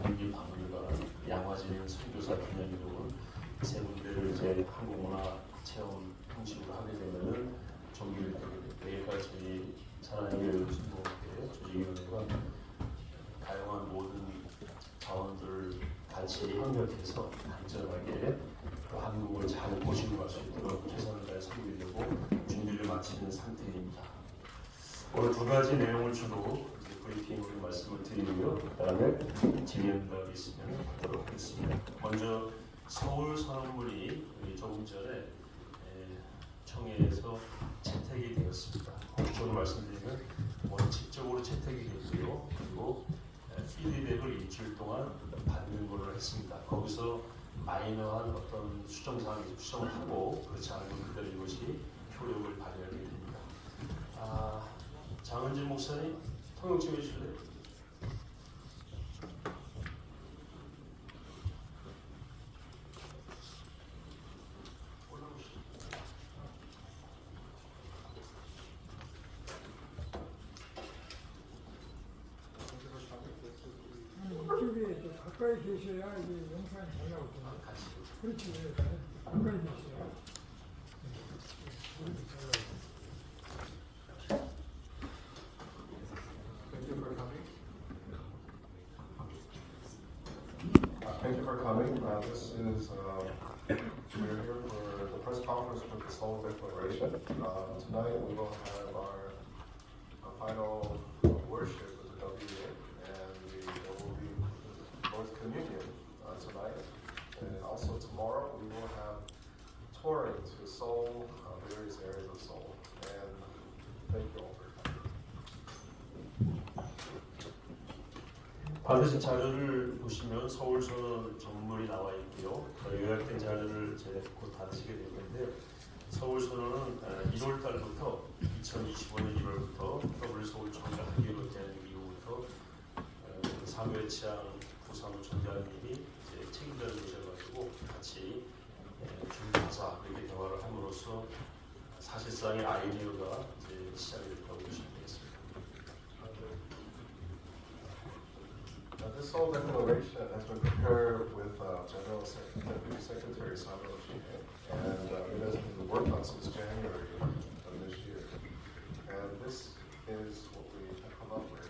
동기 박물관, 양화진 선교사 기념기록을 세 군데를 이제 한국문화 체험 형식으로 하게 되면은 정기를 되게 됩니다. 내일까지 사랑의 순복회 조직위원회가 다양한 모든 자원들을 같이 협력해서 안전하게 한국을 잘 모시고 갈 수 있도록 최선을 다해 섬기려고 준비를 마치는 상태입니다. 오늘 두 가지 내용을 주로 브리핑으로 말씀을 드리고요. 그다음에 질의응답이 있으면 하도록 하겠습니다. 먼저 서울 선언문이 조금 전에 청해에서 채택이 되었습니다. 구체적으로 말씀드리면 원칙적으로 채택이 됐고요. 그리고 피드백을 일주일 동안 받는 걸로 했습니다. 거기서 마이너한 어떤 수정사항이 수정을 하고 그렇지 않으면 그대로 이것이 효력을 발휘하게 됩니다. 장은진 목사님 통역 좀 해주실래요? 올라오시죠. 이쪽에 좀 가까이 계셔야 이게 영상이 잘 나오거든요. 그렇지, 가까이 계셔야. Thank you for coming. This is we're here for the press conference with the Seoul Declaration. Tonight we will have our final worship with the WA, and there will be Lord's Communion tonight. And also tomorrow we will have touring to Seoul, various areas of Seoul. And thank you all for coming. 받으신 자료를 보시면 서울선언 전문이 나와 있고요. 요약된 자료를 이제 곧 받으시게 될 건데요. 서울선언은 1월 달부터 2025년 1월부터 더블 서울 총장하기로 된 이후부터 사무회장 부사무총장님이 이제 책임자를 모셔가지고 같이 중간사 이렇게 대화를 함으로써 사실상의 아이디어가 이제 시작이 됐다고 보시면 되겠습니다. This whole declaration has been prepared with General Deputy Secretary Samuel Chihei, and it has been worked on since January of this year. And this is what we have come up with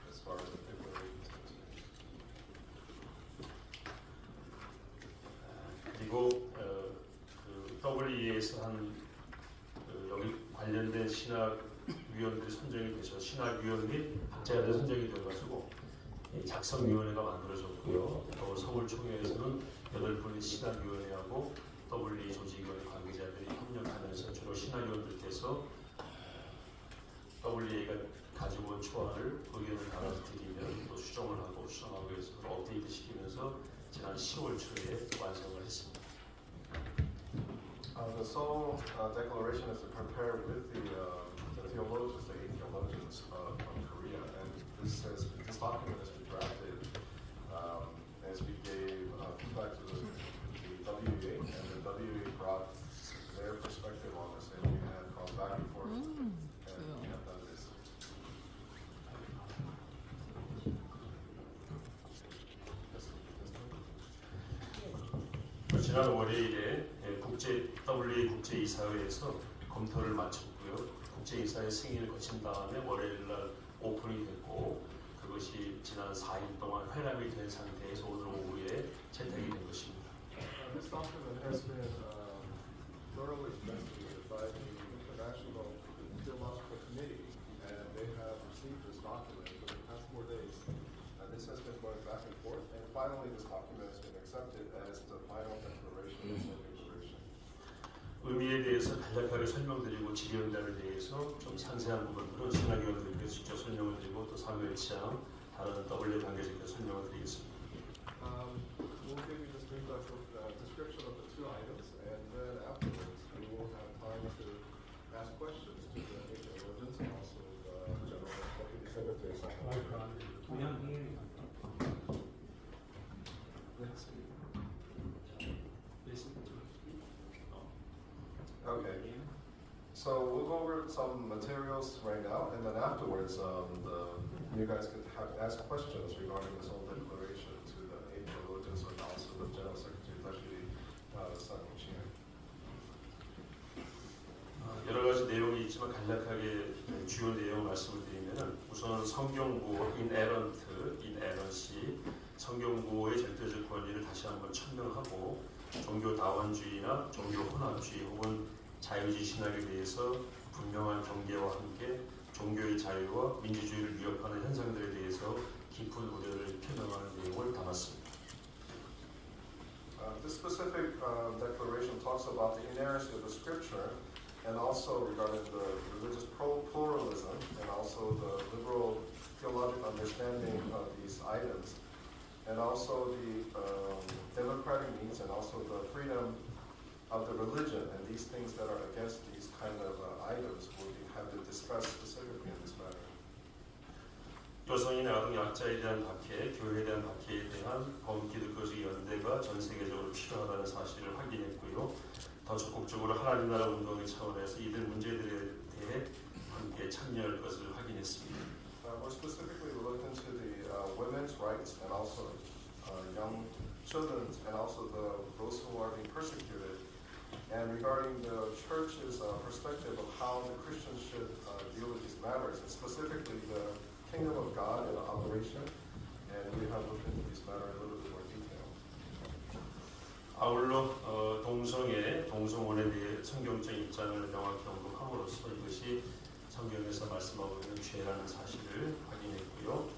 as far as the declaration is concerned. 그리고 WEA에서 한 여기 관련된 신학위원들이 선정이 돼서 신학위원 및 학자들이 선정이 되어가지고 작성위원회가 만들어졌고요. 또 서울총회에서는 8분의 신학위원회하고 WE 조직위원회 관계자들이 협력하면서 주로 신학위원들께서 WEA가 가지고 온 초안을 의견을 달아서 드리면 또 수정을 하고 수정하고 해서 업데이트 시키면서 지난 10월 초에 완성을 했습니다. The Seoul Declaration is prepared with the theologians, the 8 theologians from Korea, and this document has been drafted as we gave feedback to the WEA, and the WEA brought their perspective on this, and we have gone back and forth, and we have done this. 지난 월요일에 WA 국제이사회에서 검토를 마쳤고요. 국제이사회 승인을 거친 다음에 월요일날 오픈이 됐고 그것이 지난 4일 동안 회람이 된 상태에서 오늘 오후에 채택이 된 것입니다. This document has been thoroughly investigated by the International Theological Committee, and they have received this document for the past 4 days. This has been going back and forth, and finally this document has been accepted as the final declaration of the declaration. 의미에 대해서 간략하게 설명드리고 질의응답에 대해서 좀 상세한 부분들은 신학위원들께 직접 설명을 드리고 또 사무회장 다른 WA 관계자께 설명을 드리겠습니다. We'll give you this brief description of the 2 items, and then afterwards we will have time to ask questions to the theologians and also the General Deputy Secretary. Okay, so we'll go over some materials right now, and then afterwards, you guys could ask questions regarding this whole declaration. 간략하게 주요 내용 말씀을 드리면은 우선 성경구호 이네런시 성경구호의 절대적 권위를 다시 한번 천명하고 종교 다원주의나 종교 혼합주의 혹은 자유주의 신학에 대해서 분명한 경계와 함께 종교의 자유와 민주주의를 위협하는 현상들에 대해서 깊은 우려를 표명하는 내용을 담았습니다. This specific declaration talks about the inerrancy of the scripture and also regarding the religious pluralism and also the liberal theological understanding of these items and also the democratic needs and also the freedom of the religion and these things that are against these kind of items will have to discuss specifically in this matter. 여성이나 아동 약자에 대한 박해, 교회에 대한 박해에 대한 범기독교적 연대가 전 세계적으로 필요하다는 사실을 확인했고요. 더 적극적으로 하나님 나라 운동의 차원에서 이들 문제들에 대해 함께 참여할 것을 확인했습니다. More specifically, we looked into the women's rights and also young children and also those who are being persecuted. And regarding the church's perspective of how the Christians should deal with these matters, and specifically the kingdom of God in operation, and we have looked into this matter in a little bit more detail. 아울러 동성혼에 대해 성경적 입장을 명확히 언급함으로써 이것이 성경에서 말씀하고 있는 죄라는 사실을 확인했고요.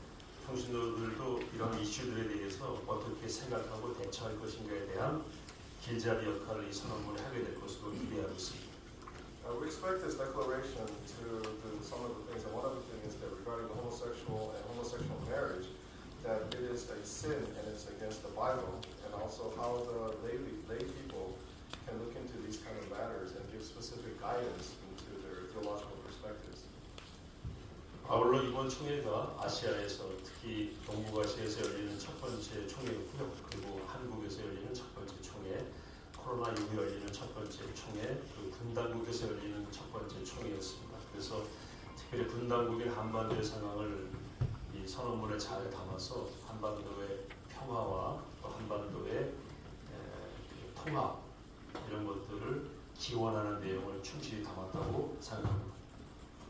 평신도들도 이런 이슈들에 대해서 어떻게 생각하고 대처할 것인가에 대한 길잡이 역할을 이 선언문에 하게 될 것으로 기대하고 있습니다. We expect this declaration to do some of the things, and one of the things is that regarding the homosexual marriage, that it is a sin and it's against the Bible, and also how the lay people can look into these kind of matters and give specific guidance into their theological perspectives. 아울러 이번 총회가 아시아에서 특히 동북아시아에서 열리는 첫 번째 총회였고요. 그리고 한국에서 열리는 첫 번째 총회, 코로나 이후 열리는 첫 번째 총회, 그리고 분당국에서 열리는 첫 번째 총회였습니다. 그래서 특별히 분당국인 한반도의 상황을 이 선언문에 잘 담아서 한반도의 평화와 또 한반도의 통합 이런 것들을 기원하는 내용을 충실히 담았다고 생각합니다.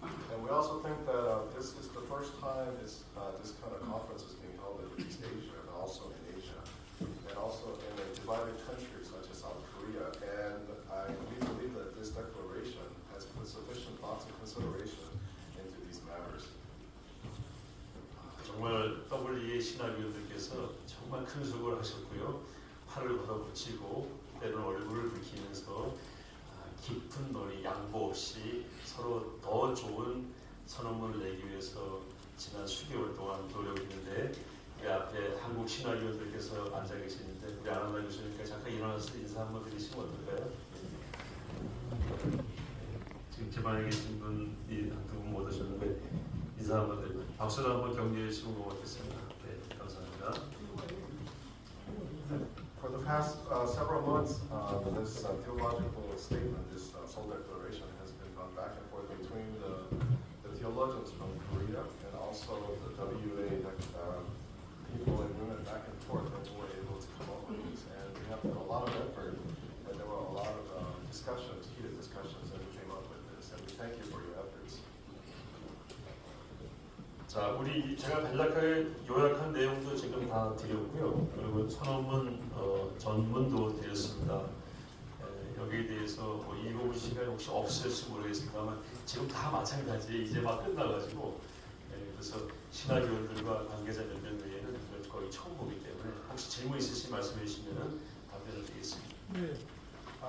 And we also think that this is the first time this kind of conference is being held in East Asia and also in Asia, and also in a divided country such as South Korea. And we believe that this declaration has put sufficient thoughts and consideration into these matters. 정말 WEA 신학위원들께서 정말 큰 수고를 하셨고요. 팔을 걷어붙이고 때로는 얼굴을 붉히면서 깊은 논의, 양보 없이 서로 더 좋은 선언문을 내기 위해서 지난 수개월 동안 노력했는데 우리 앞에 한국 신학위원들께서 앉아 계시는데 우리 아나운서 교수님께 잠깐 일어나서 인사 한번 드리시면 어떨까요? 지금 집안에 계신 분이 한두 분 못 오셨는데 인사 한번 드리고 박수로 한번 격려해 주시면 고맙겠습니다. 네, 감사합니다. For the past several months, this theological statement, this Seoul Declaration, has been gone back and forth between the theologians from Korea and also the WA people and women back and forth, and we were able to come up with this. And we have put a lot of effort, and there were a lot of discussions, heated discussions, and we came up with this. And we thank you for your efforts. 자, 제가 간략하게 요약한 내용도 지금 다 드렸고요. 그리고 선언문 전문도 드렸습니다. 여기에 대해서 뭐 읽어볼 시간이 혹시 없을지 모르겠습니다만 지금 다 마찬가지 이제 막 끝나가지고 그래서 신학위원들과 관계자 몇 명 외에는 이걸 거의 처음 보기 때문에 혹시 질문 있으신 말씀해 주시면 답변을 드리겠습니다. 네.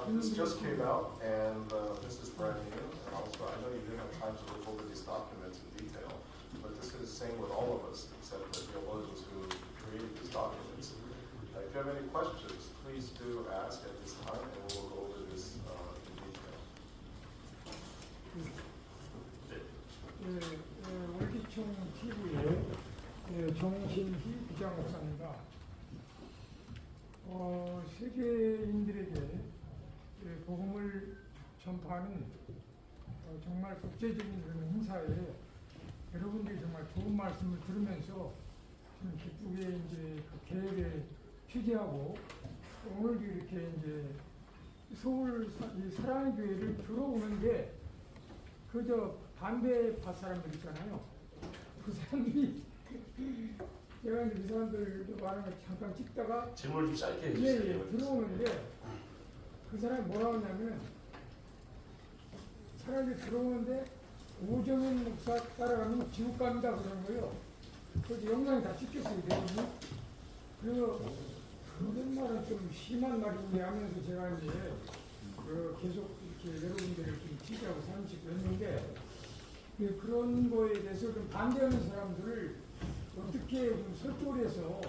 This just came out, and this is brand new. And also, I know you didn't have time to look over these documents in detail, but this is the same with all of us, except the theologians who created these documents. If you have any questions, please do ask at this time, and we'll go over this in detail. 월기총 TV의 정신희 부장 목사입니다. 세계인들에게 복음을 전파하는 정말 국제적인 그런 행사에 여러분들이 정말 좋은 말씀을 들으면서 좀 기쁘게 이제 그 계획에 취재하고 오늘도 이렇게 이제 서울 이 사랑의 교회를 들어오는 게 그저 반대파 사람들 있잖아요. 그 사람들이 제가 이제 그 사람들 말하는 거 잠깐 찍다가 질문을 좀 짧게 예, 해주세요. 예, 들어오는데 그 사람이 뭐라고 하냐면 사람이 들어오는데 오정현 목사 따라가면 지옥 갑니다 그러는 거예요. 그래서 영상이 다 찍혔어요. 대부분. 그래서 그런 말은 좀 심한 말이니 하면서 제가 이제 계속 이렇게 여러분들을 좀 지지하고 사무치고 했는데 그런 거에 대해서 좀 반대하는 사람들을 어떻게 좀 설득을 해서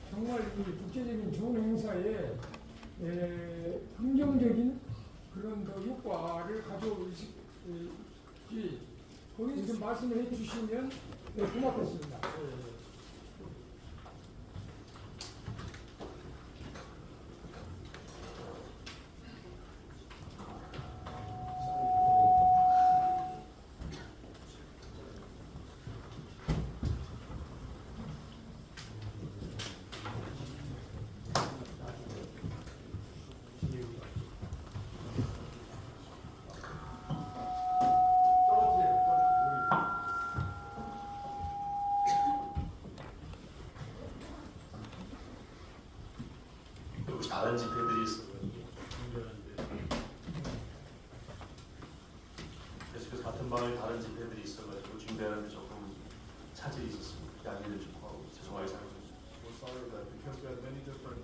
정말 이 국제적인 좋은 행사에 긍정적인 그런 효과를 가져올지 거기에 좀 말씀을 해주시면 고맙겠습니다. 혹시 다른 집회들이 있어가지고 그래서 같은 방에 다른 집회들이 있어가지고 준비하는데 조금 차질이 있었습니다. 양해를 좀 구하고 죄송하게 생각합니다. We're sorry that because we had many different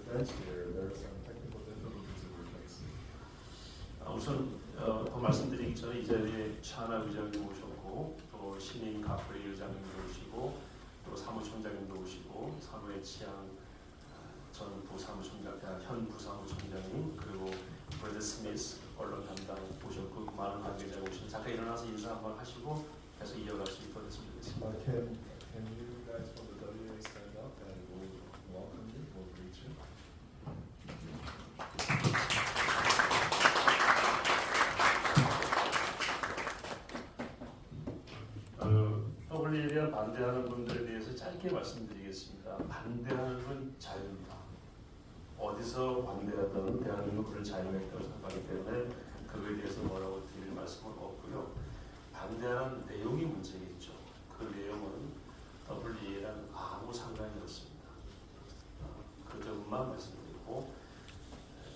events here, there are some technical difficulties that we're facing. 우선 더 말씀드리기 전에 이 자리에 차나 의장님 오셨고 또 신인 가프리 의장님도 오시고 또 사무총장님도 오시고 사무의 취향 전 부사무총장, 현 부사무총장님 그리고 브래드 스미스 언론 담당 오셨고 많은 관계자가 오시고 잠깐 일어나서 인사 한번 하시고 계속 이어갈 수 있도록 했으면 좋겠습니다. Can you guys from the WA stand up and we'll welcome you, we'll greet you. WA에 대한 반대하는 분들에 대해서 짧게 말씀드리겠습니다. 반대하는 건 자유입니다. 어디서 반대하든 대한민국 그런 자유가 있다고 생각하기 때문에 그거에 대해서 뭐라고 드릴 말씀은 없고요. 반대하는 내용이 문제겠죠. 그 내용은 WA랑 아무 상관이 없습니다. 그 점만 말씀드리고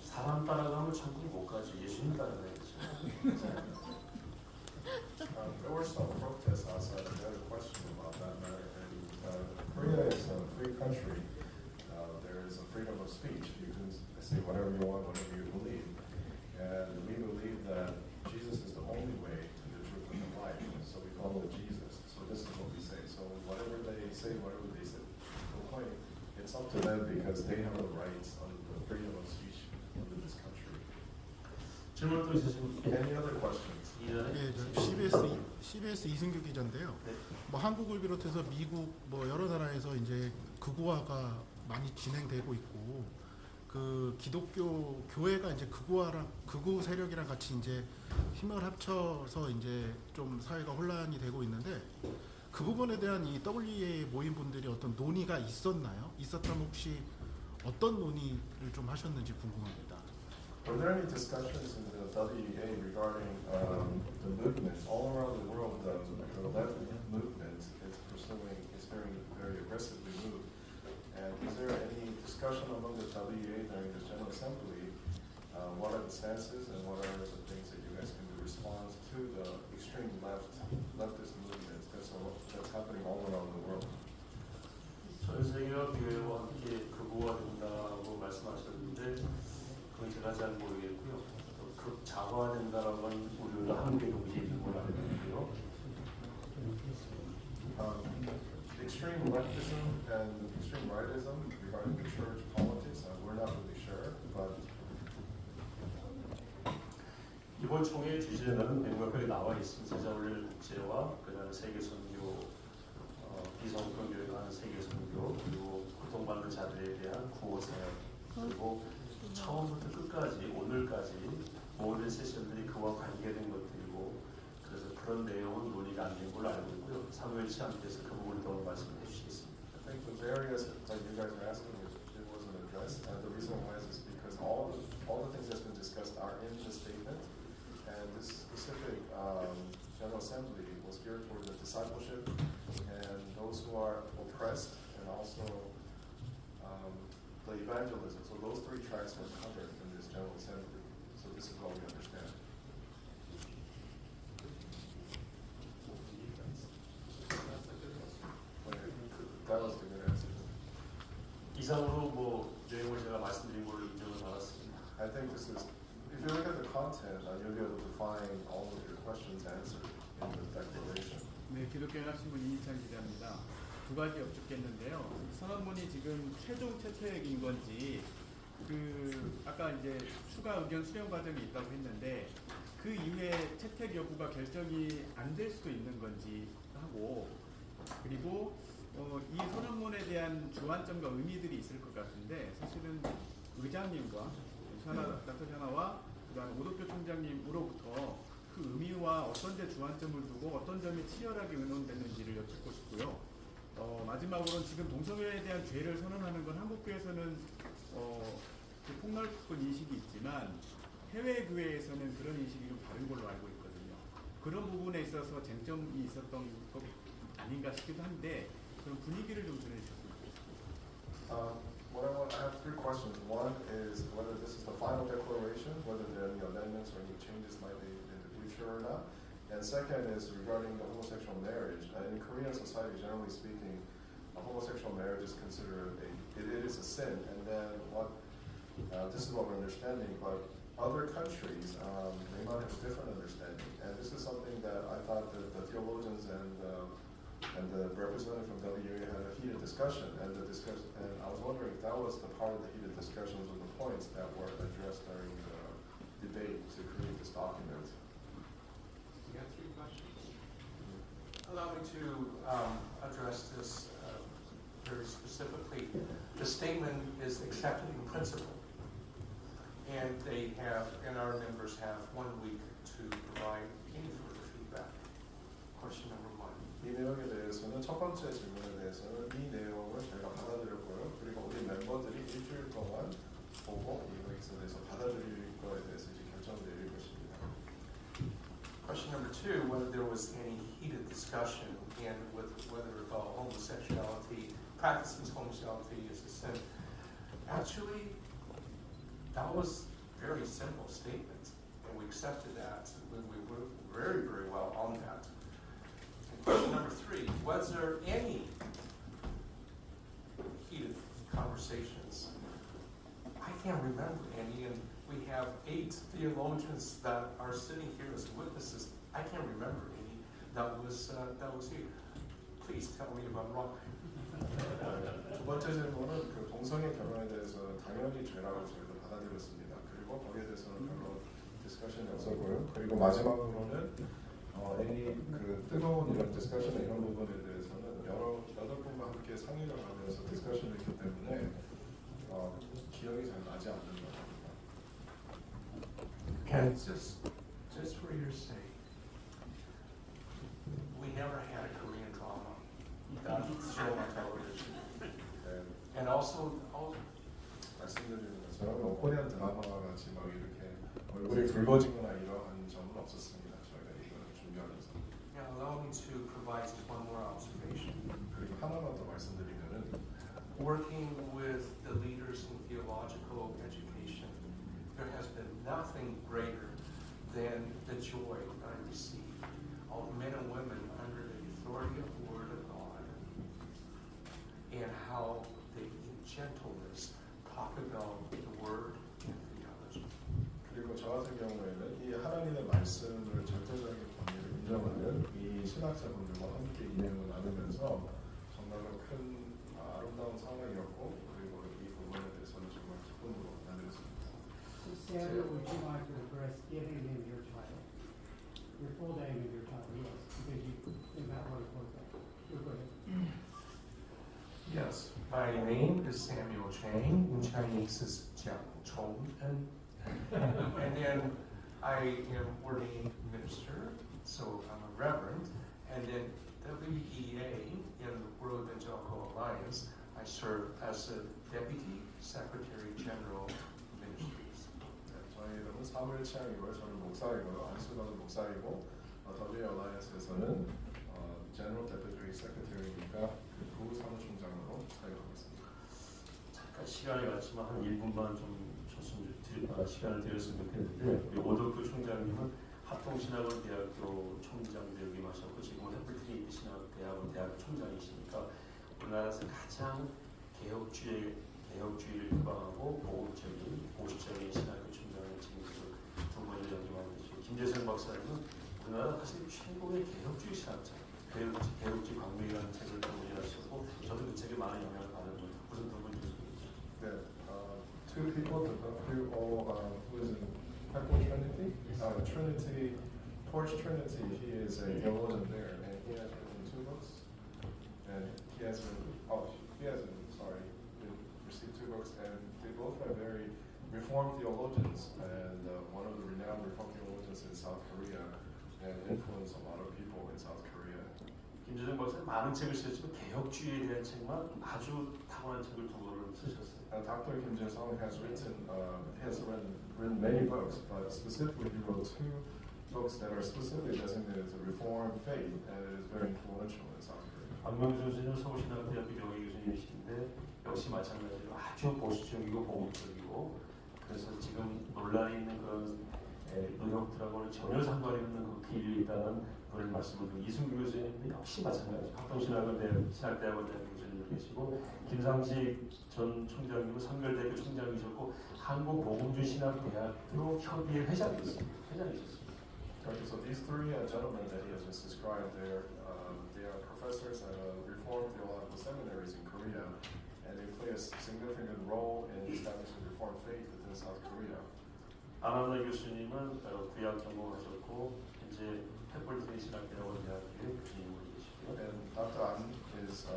사람 따라가면 천국 못 가죠. 예수님 따라가야죠. There were some protests outside. I had a question about that matter. And Korea is a free country. There is a freedom of speech. You can say whatever you want, whatever you believe. And we believe that Jesus is the only way to the truth and the life. So we follow Jesus. So this is what we say. So whatever they say, whatever they say, proclaim, it's up to them because they have the rights under the freedom of speech under this country. 질문 또 있으십니까? Any other questions? 예, 저 CBS 이승규 기자인데요. 네. 뭐 한국을 비롯해서 미국 뭐 여러 나라에서 이제 극우화가 많이 진행되고 있고 그 기독교 교회가 이제 극우 세력이랑 같이 이제 힘을 합쳐서 이제 좀 사회가 혼란이 되고 있는데 그 부분에 대한 이 WA 모임 분들이 어떤 논의가 있었나요? 있었다면 혹시 어떤 논의를 좀 하셨는지 궁금합니다. Were there any discussions in the WEA regarding the movement all around the world? The left movement is pursuing, is very aggressively moved. And is there any discussion among the WEA during this General Assembly? What are the stances and what are the things that you guys can do in response to the extreme leftist movements that's happening all around the world? 전 세계가 교회와 함께 극우화된다고 말씀하셨는데 그건 제가 잘 모르겠고요. 또 극자화된다라고 하는 우리는 한국에 동시에 있는 걸 알고 있고요. Extreme leftism and extreme rightism regarding the church politics, we're not really sure, but 이번 총회 주제는 명확하게 나와 있습니다. 제자훈련 국제화, 그다음에 세계 선교, 비성경 교회가 하는 세계 선교, 그리고 고통받는 자들에 대한 구호 사역, 그리고 처음부터 끝까지 오늘까지 모든 세션들이 그와 관계된 것들이고 그래서 그런 내용은 논의가 안 된 걸로 알고 있고요. 사무엘 시장께서 그 부분을 더 말씀해 주시겠습니다. I think the areas that you guys are asking it wasn't addressed, and the reason why is because all the things that's been discussed are in the statement, and this specific General Assembly was geared toward the discipleship and those who are oppressed, and also the evangelism. So those three tracks were covered in this General Assembly. So this is what we understand. That was the good answer. 이상으로 뭐 내용을 제가 말씀드린 걸로 인정을 받았습니다. I think this is, if you look at the content, you'll be able to find all of your questions answered in the declaration. 네, 기독교 연합신문 이희찬 기자입니다. 두 가지 여쭙겠는데요. 선언문이 지금 최종 채택인 건지, 아까 이제 추가 의견 수렴 과정이 있다고 했는데 그 이후에 채택 여부가 결정이 안 될 수도 있는 건지 하고, 그리고 이 선언문에 대한 주안점과 의미들이 있을 것 같은데 사실은 의장님과 닥터 샤나와 그다음 오덕교 총장님으로부터 그 의미와 어떤 데 주안점을 두고 어떤 점이 치열하게 의논됐는지를 여쭙고 싶고요. 마지막으로는 지금 동성애에 대한 죄를 선언하는 건 한국교회에서는 그 폭넓은 인식이 있지만 해외 교회에서는 그런 인식이 좀 다른 걸로 알고 있거든요. 그런 부분에 있어서 쟁점이 있었던 것 아닌가 싶기도 한데 그런 분위기를 좀 전해주셨으면 좋겠습니다. I have three questions. One is whether this is the final declaration, whether there are any amendments or any changes might be in the future or not. And second is regarding the homosexual marriage. In Korean society, generally speaking, a homosexual marriage is considered it is a sin. And then this is what we're understanding, but other countries, they might have a different understanding. And this is something that I thought that the theologians and the representative from WA had a heated discussion, and I was wondering if that was the part of the heated discussions or the points that were addressed during the debate to create this document. We have three questions. Allow me to address this very specifically. The statement is accepted in principle, and our members have 1 week to provide any further feedback. Question number one. 이 내용에 대해서는 첫 번째 질문에 대해서는 이 내용을 저희가 받아들였고요. 그리고 우리 멤버들이 일주일 동안 보고 이것에 대해서 받아들일 거에 대해서 이제 결정을 내릴 것입니다. Question number two, whether there was any heated discussion and with whether practicing homosexuality is a sin. Actually, that was a very simple statement, and we accepted that. We were very, very well on that. Question number three, was there any heated conversations? I can't remember any, and we have 8 theologians that are sitting here as witnesses. I can't remember any that was here. Please tell me if I'm wrong. 두 번째 질문은 그 동성애 결혼에 대해서는 당연히 죄라고 저희도 받아들였습니다. 그리고 거기에 대해서는 별로 디스커션이 없었고요. 그리고 마지막으로는 그 뜨거운 이런 디스커션 이런 부분에 대해서는 여덟 분과 함께 상의를 하면서 디스커션을 했기 때문에 기억이 잘 나지 않는 것 같습니다. And just for your sake, we never had a Korean drama that's shown on television. And also 말씀드리는 것처럼 코리안 드라마 같이 막 이렇게 얼굴이 붉어지거나 이러한 점은 없었습니다. 저희가 이걸 준비하면서. now allow me to provide just one more observation. 그리고 하나만 더 말씀드리면은 Working with the leaders in theological education, there has been nothing greater than the joy that I receive of men and women under the authority of the Word of God, and how they, in gentleness, talk about the Word and theology. 그리고 저 같은 경우에는 이 하나님의 말씀을 절대적인 권위를 인정하는 이 신학자분들과 함께 이 내용을 나누면서 정말로 큰 아름다운 상황이었고 그리고 이 부분에 대해서는 정말 기쁨으로 나누었습니다. Samuel, would you like to address giving him your title? Your full name and your title, yes, because you might want to quote that. Go ahead. Yes, my name is Samuel Chang. In Chinese is Jiang Chong. And then I am ordained minister, so I'm a reverend. And then WEA in the World Evangelical Alliance, I serve as a Deputy Secretary General Ministries. 저희 이름은 사무엘 치앙이고요. 저는 목사이고요. 안수관은 목사이고 W Alliance에서는 General Deputy Secretary니까 구 사무총장으로 사용하고 있습니다. 잠깐 시간이 갔지만 한 1분만 좀 시간을 드렸으면 좋겠는데 우리 오덕규 총장님은 합동신학원대학교 총장도 역임하셨고 지금은 해플트리니티 신학대학원 총장이시니까 우리나라에서 가장 개혁주의를 표방하고 보수적인 신학교 총장을 지금 두 번을 역임하고 계시고 김재선 박사님은 우리나라 사실 최고의 개혁주의 신학자, 개혁주의 광명이라는 책을 번역하셨고 저도 그 책에 많은 영향을 받은 분, 무슨 두 분이 네, two people who is in Temple Trinity, Trinity, Torch Trinity. He is a theologian there, and he has written 2 books. And he has received 2 books, and they both are very Reformed theologians, and one of the renowned Reformed theologians in South Korea, and influenced a lot of people in South Korea. 김재정 박사는 많은 책을 쓰셨지만 개혁주의에 대한 책만 아주 타고난 책을 두 권을 쓰셨어요. Dr. Kim Jae-sung has written many books, but specifically he wrote 2 books that are specifically designated as a Reformed faith, and it is very influential in South Korea. 박명수 교수님 서울신학대학교 명예교수님이신데 역시 마찬가지로 아주 보수적이고 보수적이고 그래서 지금 논란이 있는 그런 의혹들하고는 전혀 상관이 없는 그 길이 있다는 그런 말씀을 드리고 이승규 교수님도 역시 마찬가지로 합동신학대학원 교수님 계시고 김상식 전 총장님은 성결대학교 총장이셨고 한국복음주신학대학교 협의회 회장이셨습니다. Okay, so these 3 gentlemen that he has just described, they are professors at Reformed theological seminaries in Korea, and they play a significant role in establishing Reformed faith within South Korea. 안한나 교수님은 구약 전공하셨고 이제 해플트리 신학대학원 대학교의 교수님으로 계시고요. And Dr. An is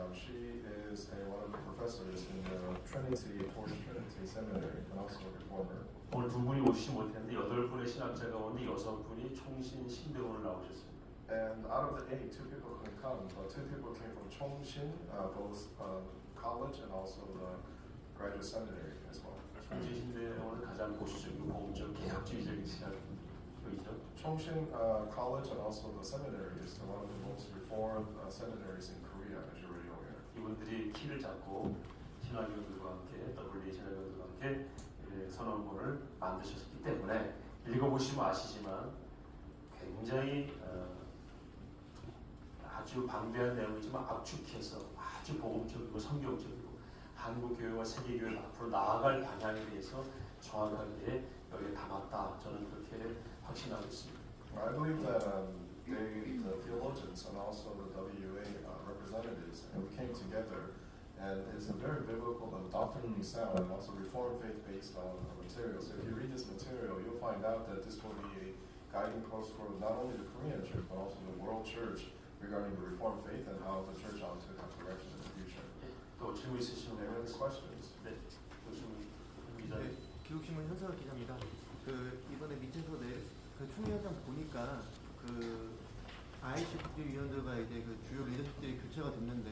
one of the professors in the Torch Trinity Seminary, and also a reformer. 오늘 두 분이 오시지 못했는데 8분의 신학자 가운데 6분이 총신 신대원을 나오셨습니다. And out of the 8, 2 people couldn't come, but 2 people came from Chongshin, both college and also the graduate seminary as well. 총신 신대원은 가장 보수적이고 보수적 개혁주의적인 신학교이죠. Chongshin College and also the seminary is one of the most reformed seminaries in Korea, as you're already aware. 이분들이 키를 잡고 신학교들과 함께 WA 신학교들과 함께 선언문을 만드셨기 때문에 읽어보시면 아시지만 굉장히 아주 방대한 내용이지만 압축해서 아주 복음적이고 성경적이고 한국 교회와 세계 교회 앞으로 나아갈 방향에 대해서 정확하게 여기에 담았다. 저는 그렇게 확신하고 있습니다. I believe that the theologians and also the WA representatives came together, and it's a very biblical and doctrinally sound and also Reformed faith based on material. So if you read this material, you'll find out that this will be a guiding post for not only the Korean church but also the world church regarding the Reformed faith and how the church ought to have direction in the future. 또 질문 있으시면 Any other questions? 네, 교수님 기자님. 기독신문 현석을 기자입니다. 이번에 밑에서 그 총회 현장 보니까 IC 국제위원들과 이제 주요 리더십들이 교체가 됐는데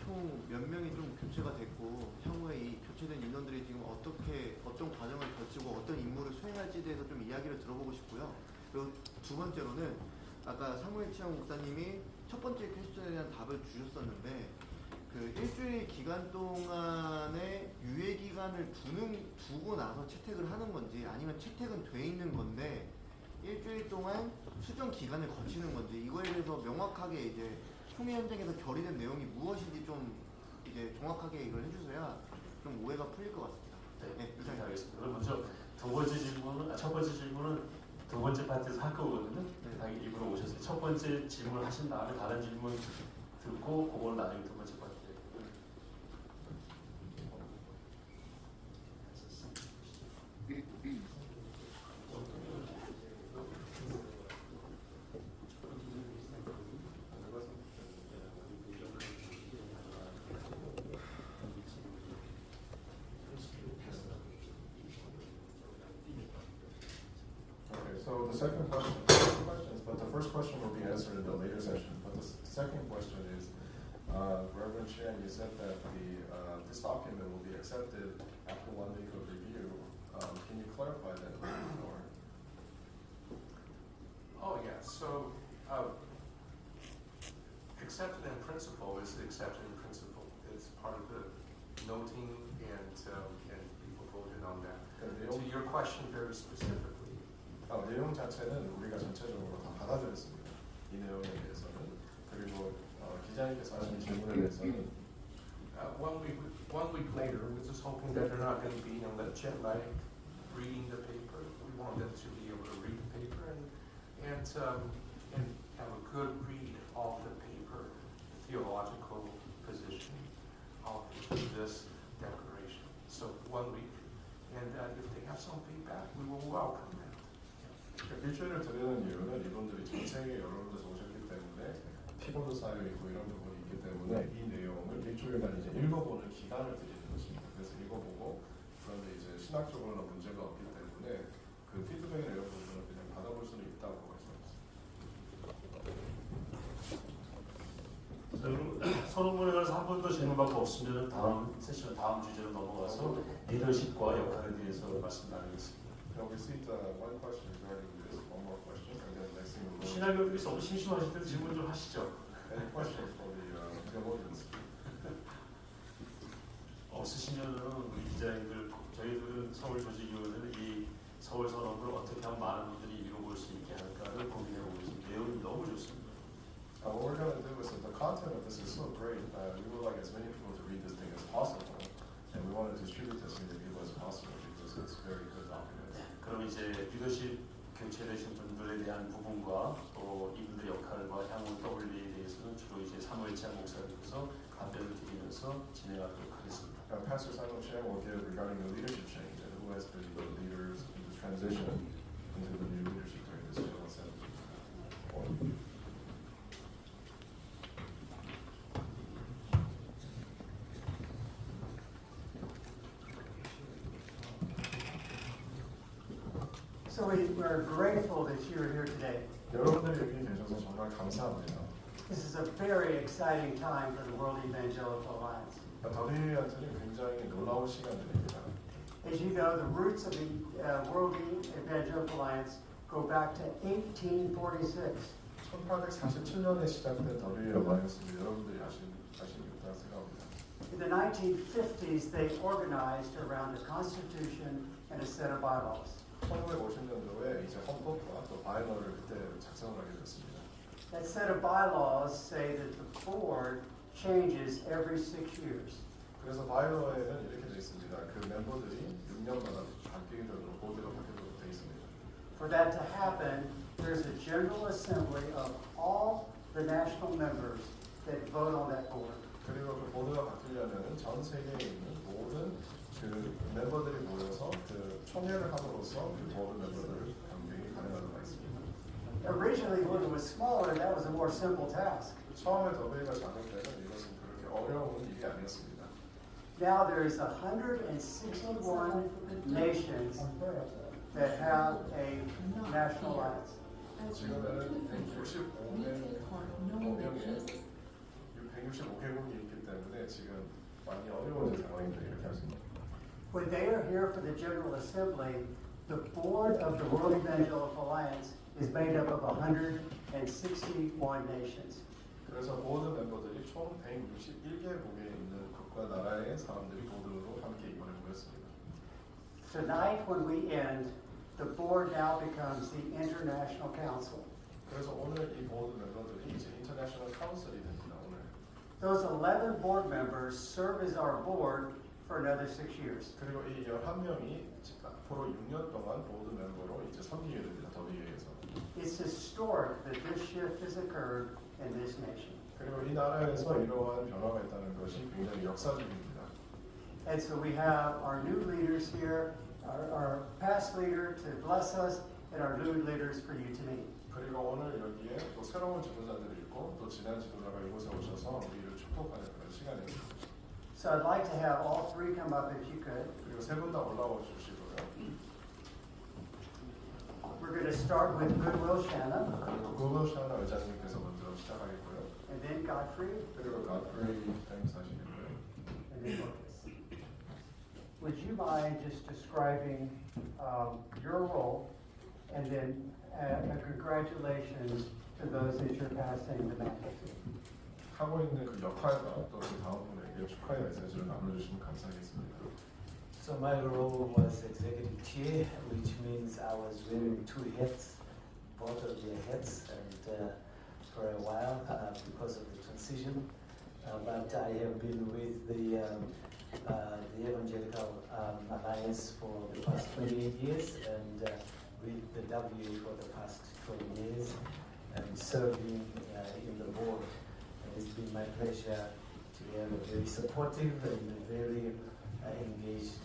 총 몇 명이 좀 교체가 됐고 향후에 이 교체된 인원들이 지금 어떤 과정을 거치고 어떤 임무를 수행할지에 대해서 좀 이야기를 들어보고 싶고요. 그리고 2번째로는 아까 사무엘 치영 목사님이 첫 번째 퀘스천에 대한 답을 주셨었는데 일주일 기간 동안의 유예 기간을 두고 나서 채택을 하는 건지 아니면 채택은 돼 있는 건데 일주일 동안 수정 기간을 거치는 건지 이거에 대해서 명확하게 이제 총회 현장에서 결의된 내용이 무엇인지 좀 이제 정확하게 이걸 해주셔야 좀 오해가 풀릴 것 같습니다. 네, 이상이 하겠습니다. 그럼 먼저 첫 번째 질문은 두 번째 파트에서 할 거거든요. 네. 당연히 일부러 오셨어요. 첫 번째 질문을 하신 다음에 다른 질문 듣고 그거는 나중에 두 번째 파트에. So the second question, questions, but the first question will be answered in the later session. But the second question is, Reverend Chen, you said that this document will be accepted after 1 week of review. Can you clarify that a little bit more? Oh, yeah. So accepted in principle. It's part of the noting and people voted on that. To your question very specifically, 내용 자체는 우리가 전체적으로 다 받아들였습니다. 이 내용에 대해서는. 그리고 기자님께서 하신 질문에 대해서는 one week later, we're just hoping that they're not going to be jet lag reading the paper. We want them to be able to read the paper and have a good read of the paper, the theological position of this declaration. So 1 week, and if they have some feedback, we will welcome that. 일주일을 드리는 이유는 이분들이 전 세계 여러 군데서 오셨기 때문에 피곤도 쌓여 있고 이런 부분이 있기 때문에 이 내용을 일주일간 이제 읽어보는 기간을 드리는 것입니다. 그래서 읽어보고 그런데 이제 신학적으로는 문제가 없기 때문에 그 피드백이나 이런 부분을 그냥 받아볼 수는 있다고 말씀하셨습니다. 자, 그럼 선언문에 관해서 한 번도 질문밖에 없으면 다음 세션 다음 주제로 넘어가서 리더십과 역할에 대해서 말씀 나누겠습니다. Can we see one question regarding this? One more question, and then next thing we'll go. 신학교들이 너무 심심하실 때 질문 좀 하시죠. Any questions for the audience? 없으시면은 우리 기자님들, 저희들은 서울 조직위원회는 이 서울 선언을 어떻게 하면 많은 분들이 읽어볼 수 있게 할까를 고민해보고 있습니다. 내용이 너무 좋습니다. What we're going to do is that the content of this is so great. We would like as many people to read this thing as possible, and we want to distribute as many people as possible because it's a very good document. 그럼 이제 리더십 교체되신 분들에 대한 부분과 또 이분들의 역할과 향후 WA에 대해서는 주로 이제 사무엘 채한 목사님께서 답변을 드리면서 진행하도록 하겠습니다. Pastor Simon Chang will give regarding the leadership change and who has been the leaders in the transition into the new leadership during this General Assembly. So we're grateful that you are here today. 여러분들이 여기 계셔서 정말 감사합니다. This is a very exciting time for the World Evangelical Alliance. 더비한테는 굉장히 놀라운 시간들입니다. As you know, the roots of the World Evangelical Alliance go back to 1846. 1847년에 시작된 더비 어라이언스를 여러분들이 아시겠다 생각합니다. In the 1950s, they organized around a constitution and a set of bylaws. 1950년도에 이제 헌법과 또 바이너를 그때 작성을 하게 됐습니다. That set of bylaws say that the board changes every 6 years. 그래서 바이너에는 이렇게 돼 있습니다. 그 멤버들이 6년마다 바뀌게 되도록 보드가 바뀌도록 돼 있습니다. For that to happen, there's a general assembly of all the national members that vote on that board. 그리고 그 보드가 바뀌려면은 전 세계에 있는 모든 그 멤버들이 모여서 그 총회를 함으로써 그 보드 멤버들을 변경이 가능하도록 있습니다. Originally, when it was smaller, that was a more simple task. 처음에 더베이가 작을 때는 이것은 그렇게 어려운 일이 아니었습니다. Now there's 161 nations that have a national alliance. 지금은 165개국이 있기 때문에 지금 많이 어려워진 상황인데 이렇게 할 수 있습니다. When they are here for the General Assembly, the board of the World Evangelical Alliance is made up of 161 nations. 그래서 보드 멤버들이 총 161개국에 있는 국가 나라의 사람들이 보드로 함께 이번에 모였습니다. Tonight, when we end, the board now becomes the International Council. 그래서 오늘 이 보드 멤버들이 이제 인터내셔널 카운슬이 됩니다. 오늘. Those 11 board members serve as our board for another 6 years. 그리고 이 11명이 앞으로 6년 동안 보드 멤버로 이제 섬기게 됩니다. 더비에서. It's historic that this shift has occurred in this nation. 그리고 이 나라에서 이러한 변화가 있다는 것이 굉장히 역사적입니다. And so we have our new leaders here, our past leader to bless us, and our new leaders for you to meet. 그리고 오늘 여기에 또 새로운 지도자들이 있고 또 지난 지도자가 이곳에 오셔서 우리를 축복하는 그런 시간입니다. So I'd like to have all three come up if you could. 그리고 세 분 다 올라와 주시고요. We're going to start with Goodwill Shanna, 그리고 구글 샤나 의장님께서 먼저 시작하겠고요. and then Godfrey, 그리고 godfrey 타임스 하시겠고요. and then Lucas. Would you mind just describing your role, and then a congratulations to those that you're passing the mantle to? 하고 있는 그 역할과 또 그 다음 분에게 축하의 메시지를 나눠주시면 감사하겠습니다. So my role was executive chair, which means I was wearing two hats, both of their hats, and for a while because of the transition. But I have been with the Evangelical Alliance for the past 28 years and with the WA for the past 20 years and serving in the board. And it's been my pleasure to have a very supportive and very engaged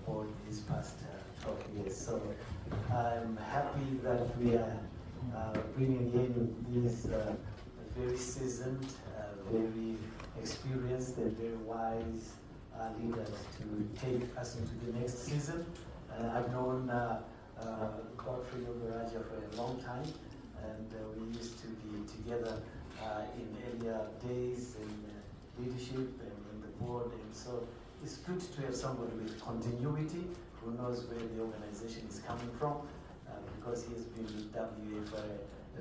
board these past 12 years. So I'm happy that we are bringing in these very seasoned, very experienced and very wise leaders to take us into the next season. I've known Godfrey Yogaraja for a long time, and we used to be together in earlier days in leadership and in the board, and so it's good to have somebody with continuity who knows where the organization is coming from, because he has been with WA for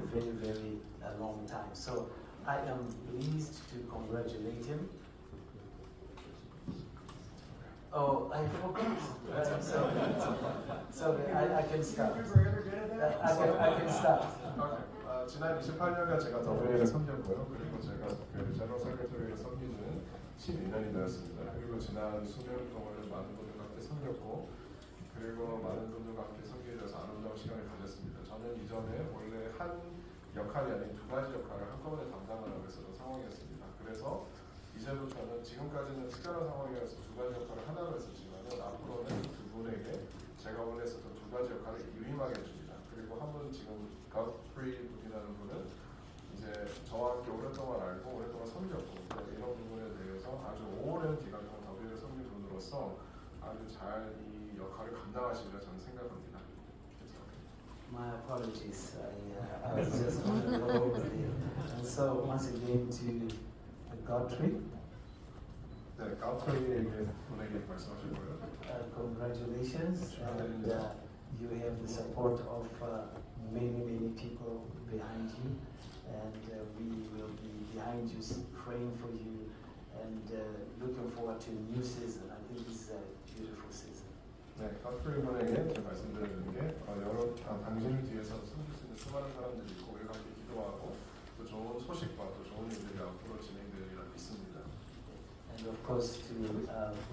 a very, very long time. So I am pleased to congratulate him. Oh, I forgot. So I can start. I can start. Okay. 지난 28년간 제가 WA를 섬겼고요. 그리고 제가 그 제너럴 세크레터리를 섬기는 12년이 되었습니다. 그리고 지난 수년 동안 많은 분들과 함께 섬겼고, 그리고 많은 분들과 함께 섬기게 돼서 아름다운 시간을 가졌습니다. 저는 이전에 원래 한 역할이 아닌 두 가지 역할을 한꺼번에 담당을 하고 있었던 상황이었습니다. 그래서 이제부터는 지금까지는 특별한 상황이라서 두 가지 역할을 하나로 했었지만 앞으로는 두 분에게 제가 원래 했었던 두 가지 역할을 위임하게 됩니다. 그리고 한 분은 지금 godfrey 분이라는 분은 이제 저와 함께 오랫동안 알고 오랫동안 섬겼고 이런 부분에 대해서 아주 오랜 기간 동안 WA를 섬긴 분으로서 아주 잘 이 역할을 감당하시리라 저는 생각합니다. My apologies. I was just over there. And so once again to Godfrey. 네, godfrey에게 분에게 말씀하실 거예요. Congratulations, and you have the support of many people behind you, and we will be behind you, praying for you, and looking forward to a new season. I think this is a beautiful season. 네, godfrey 분에게 제가 말씀드리는 게 당신을 뒤에서 섬길 수 있는 수많은 사람들이 있고 우리가 함께 기도하고 또 좋은 소식과 또 좋은 일들이 앞으로 진행되리라 믿습니다. And of course to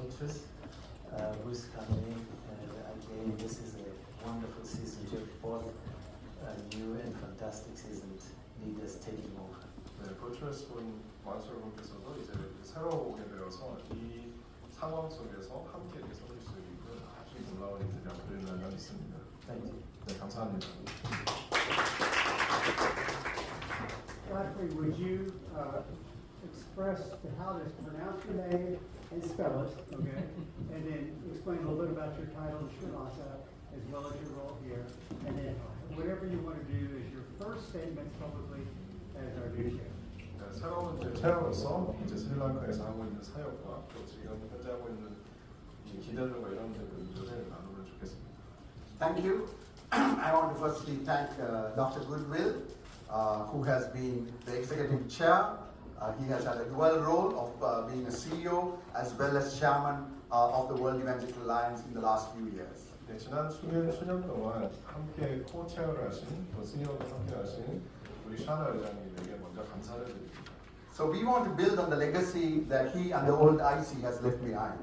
Buttress, who's coming, again this is a wonderful season to have both new and fantastic seasoned leaders taking over. 네, 버추어스 분 만수르 분께서도 이제 새로 오게 되어서 이 상황 속에서 함께 섬길 수 있는 아주 놀라운 일들이 앞으로 일어날 있습니다. Thank you. 네, 감사합니다. Godfrey, would you express how to pronounce your name and spell it, okay? And then explain a little bit about your title in Sri Lanka as well as your role here. And then whatever you want to do is your first statement publicly as our new chair. 네, 새로운 이제 체어로서 이제 스리랑카에서 하고 있는 사역과 또 지금 현재 하고 있는 이 기대들과 이런 것들을 나누면 좋겠습니다. Thank you. I want to firstly thank Dr. Goodwill, who has been the executive chair. He has had a dual role of being a CEO as well as chairman of the World Evangelical Alliance in the last few years. 네, 지난 수년 동안 함께 코체어를 하신 또 CEO도 함께 하신 우리 샤나 의장님에게 먼저 감사를 드립니다. So we want to build on the legacy that he and the old IC has left behind.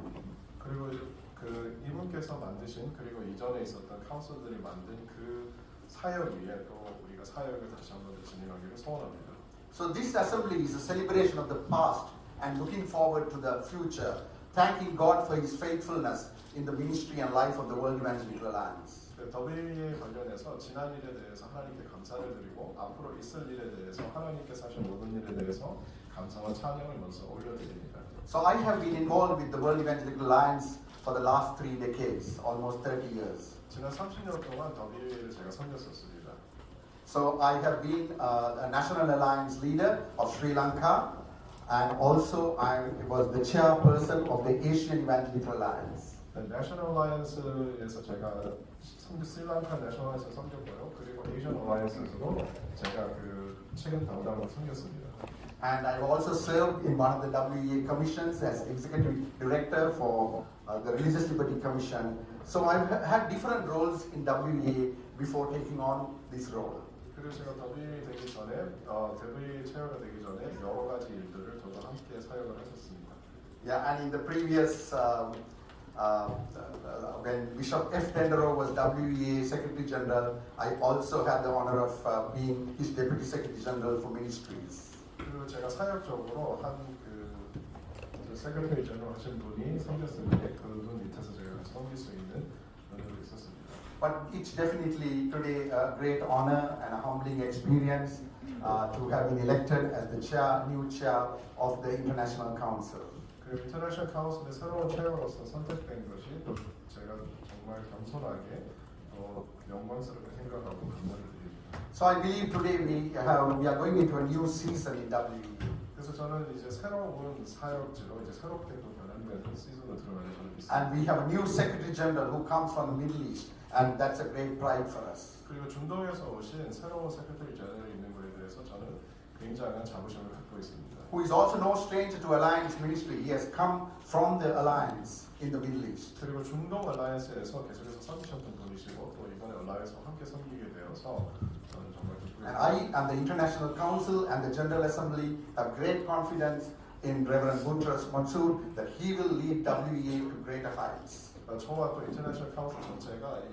그리고 그 이분께서 만드신 그리고 이전에 있었던 카운슬들이 만든 그 사역 위에 또 우리가 사역을 다시 한번 진행하기를 소원합니다. So this assembly is a celebration of the past and looking forward to the future, thanking God for His faithfulness in the ministry and life of the World Evangelical Alliance. WA에 관련해서 지난 일에 대해서 하나님께 감사를 드리고 앞으로 있을 일에 대해서 하나님께서 하신 모든 일에 대해서 감사와 찬양을 먼저 올려드립니다. So I have been involved with the World Evangelical Alliance for the last 3 decades, almost 30 years. 지난 30년 동안 WA를 제가 섬겼었습니다. So I have been a National Alliance leader of Sri Lanka, and also I was the chairperson of the Asian Evangelical Alliance. 네, 내셔널 얼라이언스에서 제가 스리랑카 내셔널 얼라이언스 섬겼고요. 그리고 에이전 얼라이언스에서도 제가 그 책임 담당으로 섬겼습니다. And I've also served in one of the WEA commissions as executive director for the Religious Liberty Commission. So I've had different roles in WEA before taking on this role. 그리고 제가 WA 되기 전에 WA 체어가 되기 전에 여러 가지 일들을 저도 함께 사역을 했었습니다. Yeah, and in the previous, when Bishop F. Tendero was WEA Secretary General, I also had the honor of being his Deputy Secretary General for Ministries. 그리고 제가 사역적으로 그 세크레터리 제너럴 하신 분이 섬겼을 때 그분 밑에서 제가 섬길 수 있는 면허도 있었습니다. But it's definitely today a great honor and a humbling experience to have been elected as the new chair of the International Council. 그리고 인터내셔널 카운슬의 새로운 체어로서 선택된 것이 제가 정말 겸손하게 영광스럽게 생각하고 감사를 드립니다. So I believe today we are going into a new season in WEA. 그래서 저는 이제 새로운 사역지로 이제 새롭게 또 변환된 시즌으로 들어가는 저는 믿습니다. And we have a new Secretary General who comes from the Middle East, and that's a great pride for us. 그리고 중동에서 오신 새로운 세크레터리 제너럴이 있는 것에 대해서 저는 굉장한 자부심을 갖고 있습니다. Who is also no stranger to Alliance Ministry. He has come from the Alliance in the Middle East. 그리고 중동 얼라이언스에서 계속해서 섬기셨던 분이시고 또 이번에 얼라이언스와 함께 섬기게 되어서 저는 정말 기쁘게 And I and the International Council and the General Assembly have great confidence in Reverend Boutros Mansour that he will lead WEA to greater heights. 저와 또 인터내셔널 카운슬 전체가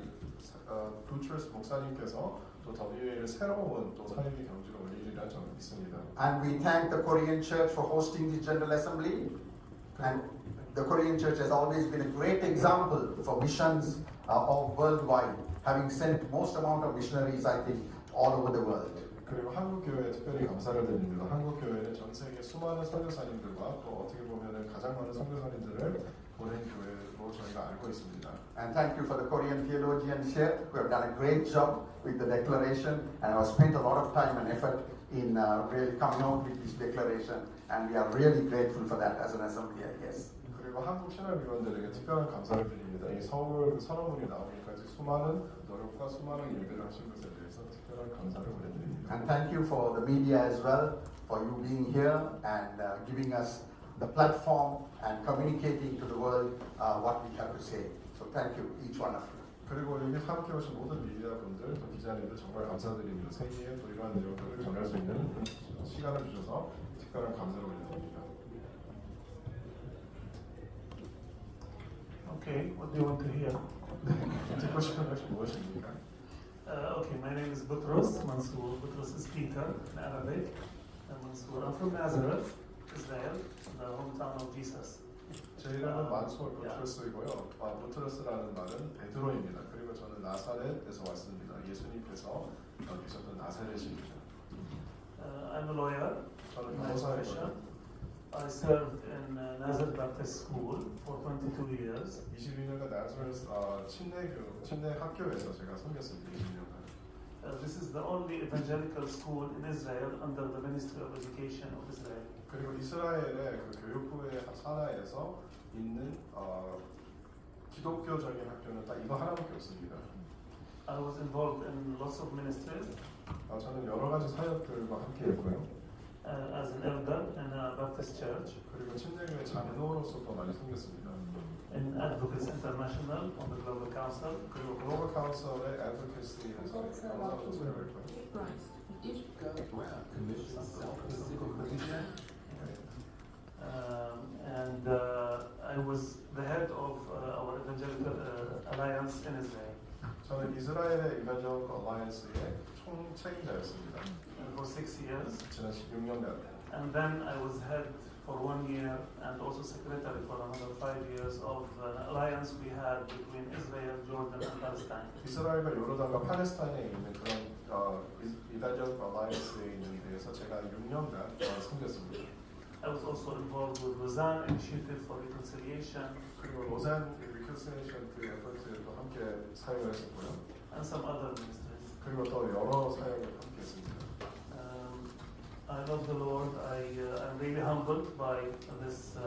부트러스 목사님께서 또 WEA를 새로운 또 사역의 경지로 올리리라 저는 믿습니다. And we thank the Korean Church for hosting the General Assembly. And the Korean Church has always been a great example for missions of worldwide, having sent most amount of missionaries, I think, all over the world. 그리고 한국 교회에 특별히 감사를 드립니다. 한국 교회는 전 세계 수많은 선교사님들과 또 어떻게 보면은 가장 많은 선교사님들을 보낸 교회로 저희가 알고 있습니다. And thank you for the Korean theologians here who have done a great job with the declaration and have spent a lot of time and effort in really coming out with this declaration. And we are really grateful for that as an assembly, yes. 그리고 한국 신학위원들에게 특별한 감사를 드립니다. 이 서울 그 선언문이 나오기까지 수많은 노력과 수많은 일들을 하신 것에 대해서 특별한 감사를 보내드립니다. And thank you for the media as well for you being here and giving us the platform and communicating to the world what we have to say. So thank you, each one of you. 그리고 여기 함께 오신 모든 미디어 분들, 또 기자님들 정말 감사드립니다. 세계에 또 이러한 내용들을 전할 수 있는 시간을 주셔서 특별한 감사를 올려드립니다. Okay, what do you want to hear? 듣고 싶은 것이 무엇입니까? Okay, my name is Boutros Mansour. Boutros is Peter in Arabic. Mansour. I'm from Nazareth, Israel, the hometown of Jesus. 제 이름은 만소르 부트로스이고요. 부트로스라는 말은 베드로입니다. 그리고 저는 나사렛에서 왔습니다. 예수님께서 계셨던 나사렛입니다. I'm a lawyer. 저는 My profession. 변호사이고요. I served in Nazareth Baptist School for 22 years. 22년간 나사렛 침례 학교에서 제가 섬겼습니다. 22년간. This is the only evangelical school in Israel under the Ministry of Education of Israel. 그리고 이스라엘의 그 교육부의 산하에서 있는 기독교적인 학교는 딱 이거 하나밖에 없습니다. I was involved in lots of ministries. 저는 여러 가지 사역들과 함께했고요. As an elder in a Baptist church. 그리고 침례교회 장로로서도 많이 섬겼습니다. In Advocates International on the Global Council. 그리고 글로벌 카운슬의 advocacy에서 강사로 사역했고요. And I was the head of our Evangelical Alliance in Israel. 저는 이스라엘의 이반젤리컬 얼라이언스의 총책임자였습니다. For 6 years. 지난 16년간. And then I was head for 1 year and also secretary for another 5 years of an alliance we had between Israel, Jordan, and Palestine. 이스라엘과 요르단과 팔레스타인에 있는 그런 이반젤리컬 얼라이언스에 있는 데에서 제가 6년간 섬겼습니다. I was also involved with Lausanne Initiative for Reconciliation. 그리고 로잔 리컨실리에이션 그 에포트에도 함께 사역을 했었고요. And some other ministries. 그리고 또 여러 사역을 함께 했습니다. I love the Lord. I'm really humbled by this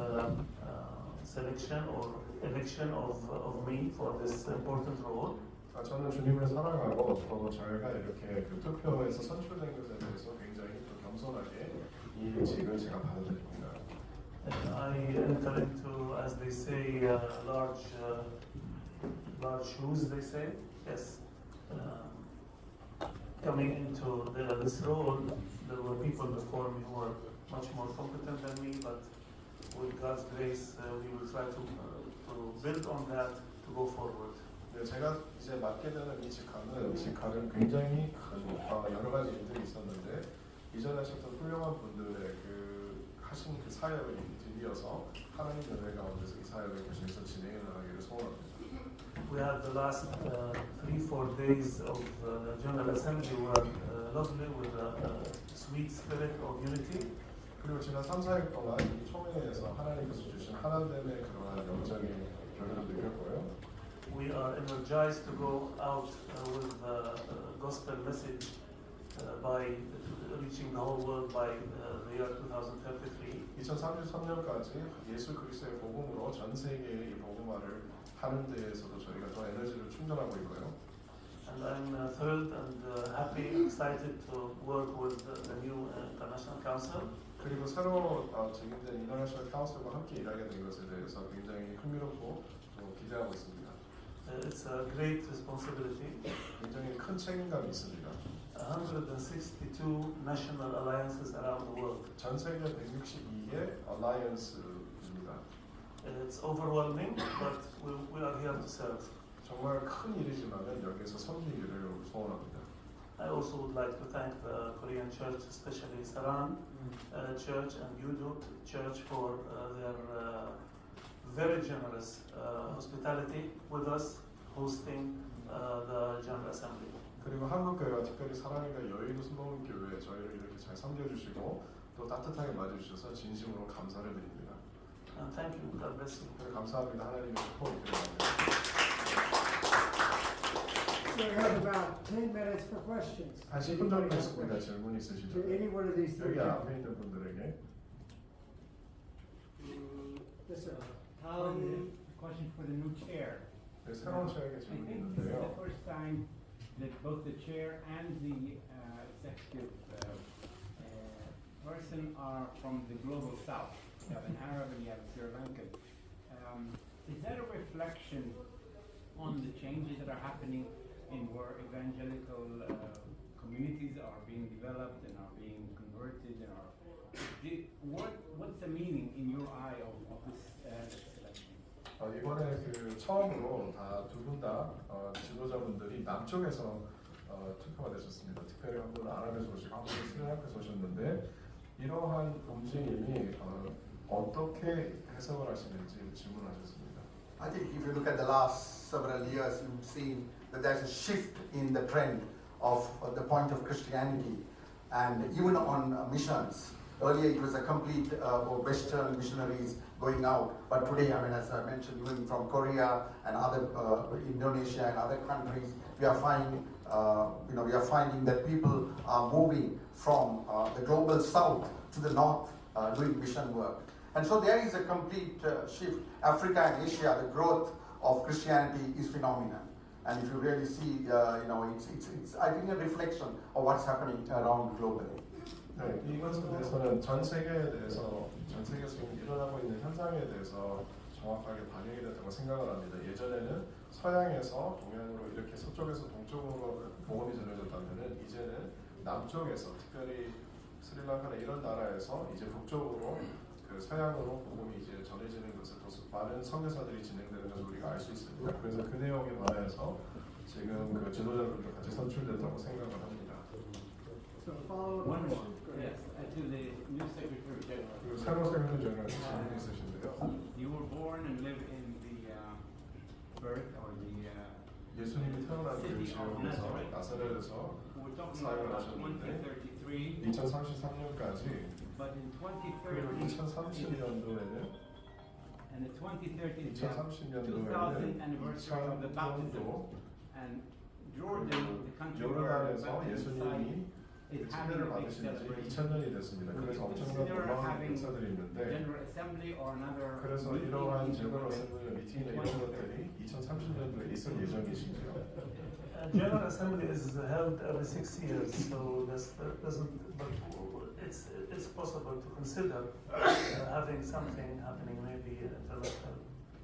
selection or election of me for this important role. 저는 주님을 사랑하고 또 저희가 이렇게 그 투표에서 선출된 것에 대해서 굉장히 또 겸손하게 이 이 직을 제가 받아들입니다. I enter into, as they say, large shoes. They say, yes. Coming into this role, there were people before me who were much more competent than me, but with God's grace, we will try to build on that to go forward. 네, 제가 이제 맡게 되는 이 직함은 굉장히 큰 여러 가지 일들이 있었는데 이전에 하셨던 훌륭한 분들의 그 하신 그 사역을 뒤이어서 하나님 은혜 가운데서 이 사역을 계속해서 진행해 나가기를 소원합니다. We had the last 3-4 days of the General Assembly were lovely with a sweet spirit of unity. 그리고 지난 3-4일 동안 이 총회에서 하나님께서 주신 하나됨의 그러한 영적인 교류를 느꼈고요. We are energized to go out with the gospel message by reaching the whole world by the year 2033. 2033년까지 예수 그리스도의 복음으로 전 세계의 이 복음화를 하는 데에서도 저희가 더 에너지를 충전하고 있고요. And I'm thrilled and happy, excited to work with the new International Council. 그리고 새로 증인된 인터내셔널 카운슬과 함께 일하게 된 것에 대해서 굉장히 흥미롭고 또 기대하고 있습니다. It's a great responsibility. 굉장히 큰 책임감이 있습니다. 162 national alliances around the world. 전 세계 162개 alliance입니다. It's overwhelming, but we are here to serve. 정말 큰 일이지만 여기서 섬기기를 소원합니다. I also would like to thank the Korean Church, especially Saran Church and Yudut Church for their very generous hospitality with us, hosting the General Assembly. 그리고 한국교회와 특별히 사랑과 여의도 순복음교회 저희를 이렇게 잘 섬겨주시고 또 따뜻하게 맞아주셔서 진심으로 감사를 드립니다. And thank you. God bless you. 그리고 감사합니다. 하나님의 축복을 드립니다. So we have about 10 minutes for questions. 한 10분 정도 있습니다. 질문 있으시죠? To any one of these three. 여기 앞에 있는 분들에게. Yes, sir. One question for the new chair. 네, 새로운 체육의 I 질문이 think this is 있는데요. the first time that both the chair and the executive person are from the global south. You have an Arab and you have a Sri Lankan. Is that a reflection on the changes that are happening in where evangelical communities are being developed and are being converted and are what's the meaning in your eye of this selection? 이번에 그 처음으로 다 두 분 다 지도자분들이 남쪽에서 투표가 되셨습니다. 특별히 한 분은 아랍에서 오시고 한 분은 스리랑카에서 오셨는데 이러한 움직임이 어떻게 해석을 하시는지 질문하셨습니다. I think if you look at the last several years, you've seen that there's a shift in the trend of the point of Christianity, and even on missions. Earlier, it was a complete Western missionaries going out, but today, I mean, as I mentioned, even from Korea and other Indonesia and other countries, we are finding, we are finding that people are moving from the global south to the north, doing mission work. And so there is a complete shift. Africa and Asia, the growth of Christianity is phenomenal. And if you really see, it's I think a reflection of what's happening around globally. 네, 이것에 대해서는 전 세계에서 지금 일어나고 있는 현상에 대해서 정확하게 반영이 됐다고 생각을 합니다. 예전에는 서양에서 동양으로 이렇게 서쪽에서 동쪽으로 복음이 전해졌다면은 이제는 남쪽에서 특별히 스리랑카나 이런 나라에서 이제 북쪽으로 그 서양으로 복음이 이제 전해지는 것을 또 많은 선교사들이 진행되는 것을 우리가 알 수 있습니다. 그래서 그 내용에 반해서 지금 그 지도자들도 같이 선출됐다고 생각을 합니다. So follow One up. more, yes, to the new Secretary General. 그리고 새로 세우는 정말 질문이 있으신데요. You were born and live in the birth or the 예수님이 태어난 그 지역에서 나사렛에서 we're talking 사역을 about 하셨는데 2033, 2033년까지 but in 그리고 2030 2030년도에는 and the 2030 is the 2030년도에는 2000th anniversary of the baptism, 2000년도 and Jordan, the country where the 요르단에서 baptism site 예수님이 is 그 having 침례를 a big 받으신 지 celebration. 2000년이 됐습니다. Would 그래서 you 엄청난 consider 놀라운 having 역사들이 있는데 General Assembly or another 그래서 meeting 이러한 in 제너럴 Jordan 어셈블리 미팅이나 in 이런 2030? 것들이 2030년도에 있을 예정이신지요? General Assembly is held every 6 years, so this doesn't. But it's possible to consider having something happening maybe international.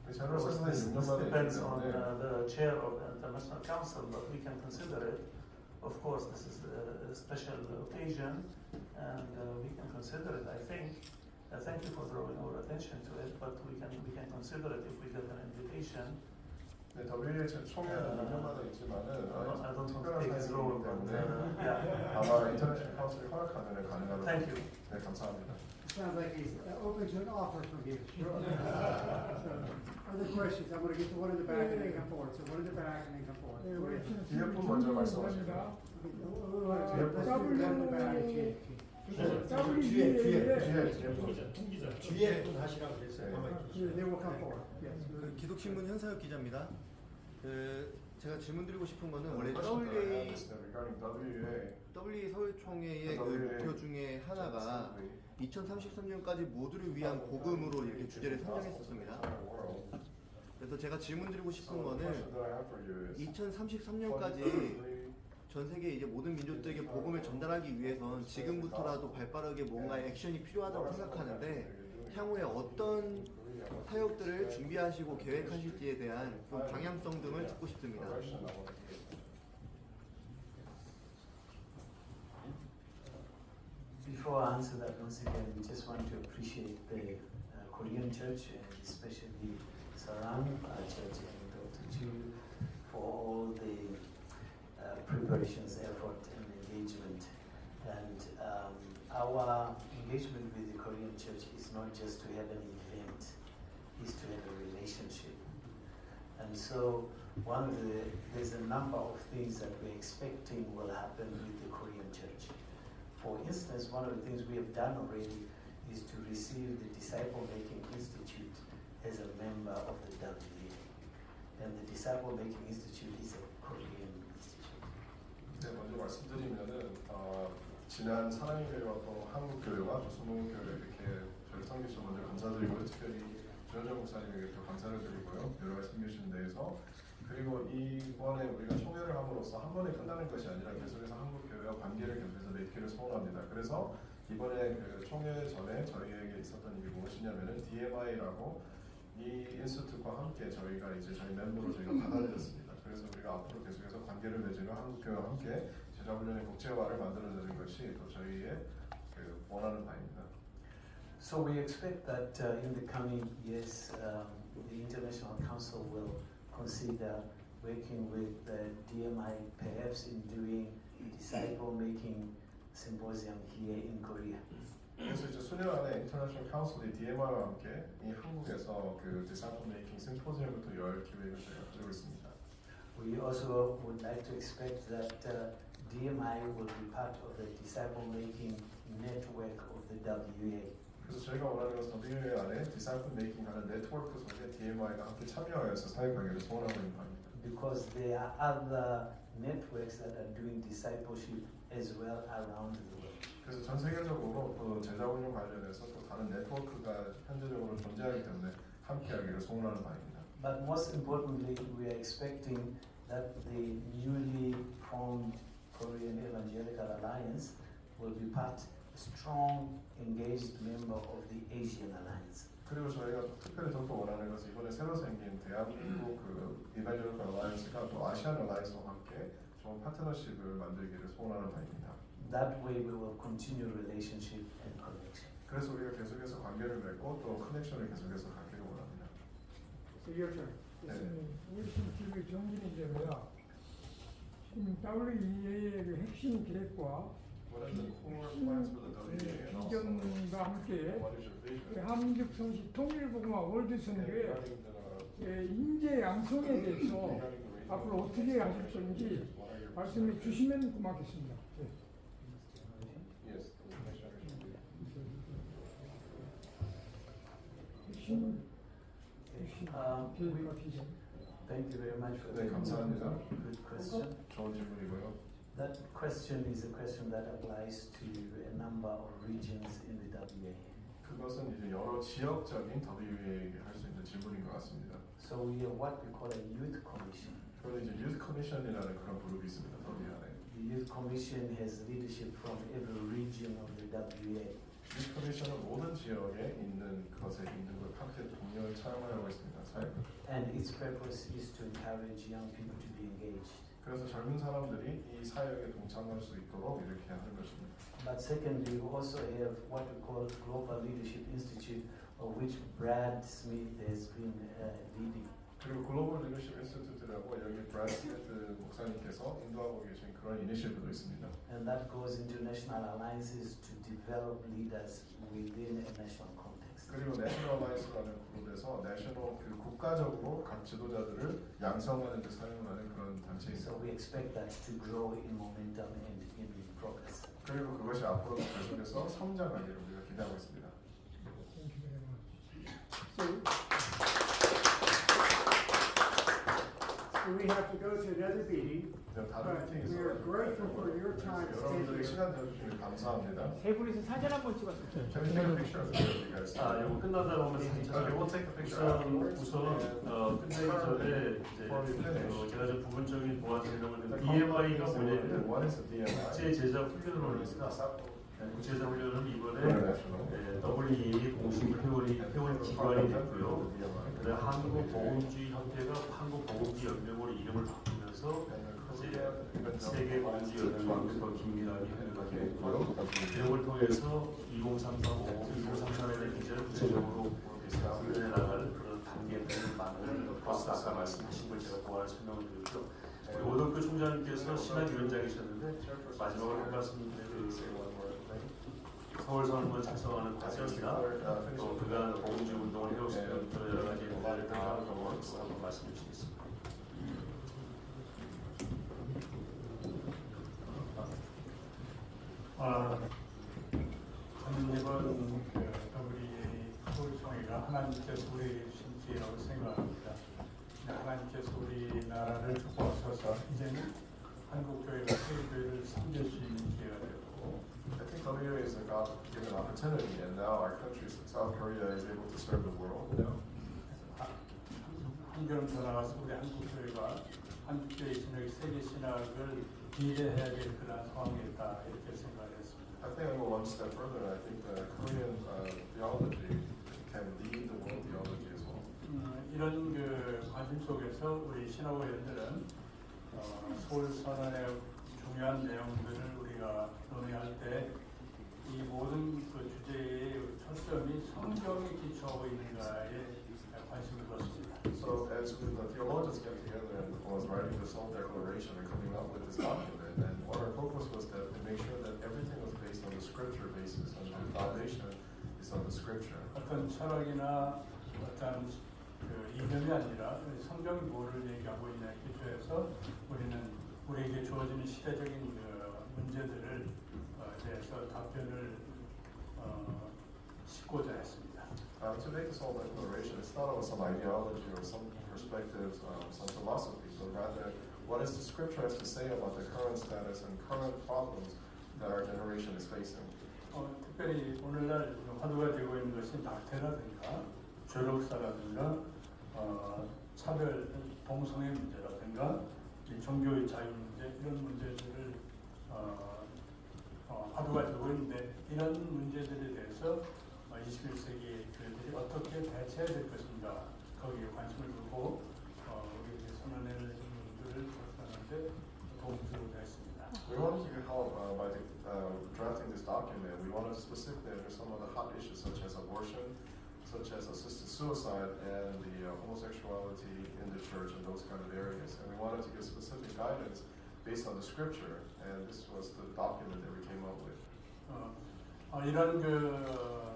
Of course, this depends on the chair of the International Council, but we can consider it. Of course, this is a special occasion, and we can consider it. I think. Thank you for drawing our attention to it, but we can consider it if we get an invitation. 네, WH 총회는 6년마다 있지만은 I don't want to 특별한 take his role, 사항이기 but 때문에 yeah. 아마 인터내셔널 카운슬이 허락하면 가능하다고. Thank you. 네, 감사합니다. Sounds like he's open to an offer from you. Sure. So, other questions? I'm going to get to one in the back and then come forward. So one in the back and then come forward. 예, Go 우리 ahead. 뒤에 분 먼저 말씀하시죠. Let's do one in the back. 뒤에 분 하시라고 그랬어요. They will come forward. Yes. 그 기독신문 현사혁 기자입니다. 그 제가 질문드리고 싶은 거는 원래 regarding WA 서울총회의 그 목표 중에 하나가 2033년까지 모두를 위한 복음으로 이렇게 주제를 선정했었습니다. 그래서 제가 질문드리고 싶은 거는 2033년까지 전 세계 이제 모든 민족들에게 복음을 전달하기 위해선 지금부터라도 발빠르게 뭔가 액션이 필요하다고 생각하는데 향후에 어떤 사역들을 준비하시고 계획하실지에 대한 좀 방향성 등을 듣고 싶습니다. Before I answer that, once again, we just want to appreciate the Korean church, and especially Sarang Church and Dr. Chu, for all the preparations, effort, and engagement. And our engagement with the Korean church is not just to have an event, it's to have a relationship. And so there's a number of things that we're expecting will happen with the Korean church. For instance, one of the things we have done already is to receive the Disciple Making Institute as a member of the WA. And the Disciple Making Institute is a Korean institute. 네, 먼저 말씀드리면은 지난 사랑의 교회와 또 한국 교회와 또 수목교회 이렇게 저희 섬기셔서 먼저 감사드리고요. 특별히 주현정 목사님에게 또 감사를 드리고요. 여러 가지 섬기신 데에서 그리고 이번에 우리가 총회를 함으로써 한 번에 끝나는 것이 아니라 계속해서 한국 교회와 관계를 계속해서 맺기를 소원합니다. 그래서 이번에 그 총회 전에 저희에게 있었던 일이 무엇이냐면은 DMI라고 이 인스튜트과 함께 저희가 이제 저희 멤버로 저희가 받아들였습니다. 그래서 우리가 앞으로 계속해서 관계를 맺으며 한국 교회와 함께 제자훈련의 국제화를 만들어내는 것이 또 저희의 그 원하는 바입니다. So we expect that in the coming years, the International Council will consider working with the DMI perhaps in doing a disciple-making symposium here in Korea. 그래서 이제 수년 안에 인터내셔널 카운슬이 DMI와 함께 이 한국에서 그 디사이플 메이킹 심포지엄을 또 열 기획을 저희가 가지고 있습니다. We also would like to expect that DMI will be part of the disciple-making network of the WA. 그래서 저희가 원하는 것은 WA 안에 디사이플 메이킹 하는 네트워크 속에 DMI가 함께 참여하여서 사역하기를 소원하고 있는 바입니다. Because there are other networks that are doing discipleship as well around the world. 그래서 전 세계적으로 또 제자훈련 관련해서 또 다른 네트워크가 현재적으로 존재하기 때문에 함께하기를 소원하는 바입니다. But most importantly, we are expecting that the newly formed Korean Evangelical Alliance will be part, a strong, engaged member of the Asian Alliance. 그리고 저희가 특별히 더욱더 원하는 것은 이번에 새로 생긴 대한민국 그 이반젤리컬 알라이언스가 또 아시안 알라이언스와 함께 좋은 파트너십을 만들기를 소원하는 바입니다. That way we will continue relationship and connection. 그래서 우리가 계속해서 관계를 맺고 또 커넥션을 계속해서 갖기를 원합니다. So your turn. 우리 지금 정진이 되고요. 지금 WEA의 그 핵심 계획과 What are the core plans for the WA and also 비전과 함께 what is your vision? 한국 성시 통일복음화 월드 And 선교의 regarding the 인재 양성에 대해서 앞으로 어떻게 하실 건지 말씀해 주시면 고맙겠습니다. 네. yes, the next generation. 핵심 We, 계획과 비전. thank you very much for 네, 감사합니다. good question. 좋은 질문이고요. That question is a question that applies to a number of regions in the WA. 그것은 이제 여러 지역적인 WA에게 할 수 있는 질문인 것 같습니다. So we have what we call a youth commission. 그런데 이제 유스 커미션이라는 그런 그룹이 있습니다. WA 안에. The Youth Commission has leadership from every region of the WA. 이 커미션은 모든 지역에 있는 것에 있는 것 함께 동료를 차용하고 있습니다. 사역. And its purpose is to encourage young people to be engaged. 그래서 젊은 사람들이 이 사역에 동참할 수 있도록 이렇게 하는 것입니다. But secondly, we also have what we call Global Leadership Institute, of which Brad Smith has been leading. 그리고 글로벌 리더십 인스티튜트라고 여기 브래드 스미스 목사님께서 인도하고 계신 그런 이니셔티브도 있습니다. And that goes into national alliances to develop leaders within a national context. 그리고 내셔널 알라이언스라는 그룹에서 내셔널 그 국가적으로 각 지도자들을 양성하는 데 사용하는 그런 단체입니다. So we expect that to grow in momentum and in progress. 그리고 그것이 앞으로 계속해서 성장하기를 우리가 기대하고 있습니다. Thank you very much. So we have to go to another meeting, 다른 but 미팅이 we are 있어요. grateful for your time to stay 여러분들이 here. 시간 내주시면 감사합니다. 세 분이서 사진 한 번 찍었어요. Can we take a picture of you guys? 이거 끝나다 보면 사진 Okay, we'll take a picture afterwards. 끝내기 전에 이제 제가 좀 부분적인 도와드리려고 했는데 DMI가 뭐냐면 What is the DMI? 국제 제자 훈련을 올립니다. 국제 제자 훈련은 이번에 WEA 공식 회원 기관이 됐고요. 한국 보건주의 협회가 한국 보건주의 연맹으로 이름을 바꾸면서 이제 세계 보건주의 연맹과 더 긴밀하게 협력하게 됐고요. 이걸 통해서 2033년에 이제 구체적으로 훈련해 나갈 그런 단계들을 만드는 것으로 아까 말씀하신 걸 제가 보완 설명을 드렸죠. 오덕교 총장님께서 신학위원장이셨는데 마지막으로 한 말씀 서울선언을 작성하는 과정이나 또 그간 보건주의 운동을 해오시는 여러 가지 일들을 다 한번 말씀해 주시겠습니다. 저는 이번 WEA 서울총회가 하나님께서 우리 신기라고 생각합니다. 하나님께서 우리나라를 축복하셔서 이제는 한국교회가 세계교회를 섬길 수 있는 기회가 되고 I think WA is a God-given opportunity, and now our country, South Korea, is able to serve the world. 한 걸음 더 나가서 우리 한국교회가 한국교회 신학, 세계 신학을 리드해야 될 그런 상황에 있다 이렇게 생각했습니다. I think I go one step further. I think the Korean theology can lead the world theology as well. 이런 그 관심 속에서 우리 신학원들은 서울 선언의 중요한 내용들을 우리가 논의할 때 이 모든 그 주제의 초점이 성경에 기초하고 있는가에 관심을 두었습니다. So as the theologians get together and was writing the Soul Declaration and coming up with this document, and what our focus was to make sure that everything was based on the Scripture basis, and the foundation is on the Scripture. 어떤 철학이나 어떤 그 이념이 아니라 성경이 뭐를 얘기하고 있냐에 기초해서 우리는 우리에게 주어지는 시대적인 그 문제들을 대해서 답변을 싣고자 했습니다. To make this whole declaration, it's not about some ideology or some perspectives, some philosophy, but rather what does the Scripture has to say about the current status and current problems that our generation is facing. 특별히 오늘날 화두가 되고 있는 것이 낙태라든가 죄록사라든가 차별 동성애 문제라든가 종교의 자유 문제 이런 문제들을 화두가 되고 있는데 이런 문제들에 대해서 21세기 교회들이 어떻게 대처해야 될 것인가 거기에 관심을 두고 우리 선언을 문들을 작성하는데 도움주로 했습니다. We wanted to help by drafting this document. We wanted to specifically address some of the hot issues such as abortion, such as assisted suicide, and the homosexuality in the church and those kind of areas. And we wanted to give specific guidance based on the Scripture, and this was the document that we came up with. 이런 그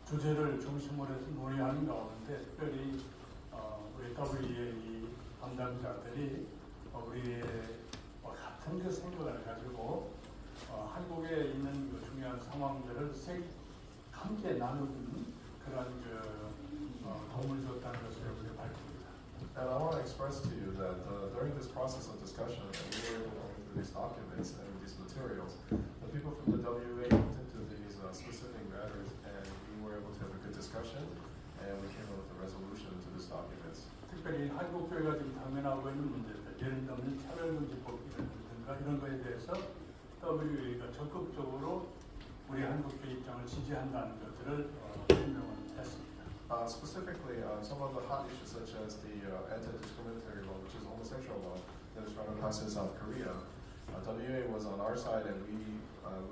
주제를 중심으로 해서 논의하는 가운데 특별히 우리 WEA 담당자들이 우리의 같은 그 생각을 가지고 한국에 있는 그 중요한 상황들을 함께 나누는 그런 그 도움을 줬다는 것을 우리가 밝힙니다. And I want to express to you that during this process of discussion, and we were able to go through these documents and these materials, the people from the WA looked into these specific matters, and we were able to have a good discussion, and we came up with a resolution to this document. 특별히 한국 교회가 지금 당면하고 있는 문제들, 예를 들면 차별금지법 이런 있습니까? 이런 거에 대해서 WA가 적극적으로 우리 한국교 입장을 지지한다는 것들을 설명을 했습니다. Specifically, some of the hot issues such as the anti-discriminatory law, which is homosexual law, that is trying to pass in South Korea, WA was on our side, and we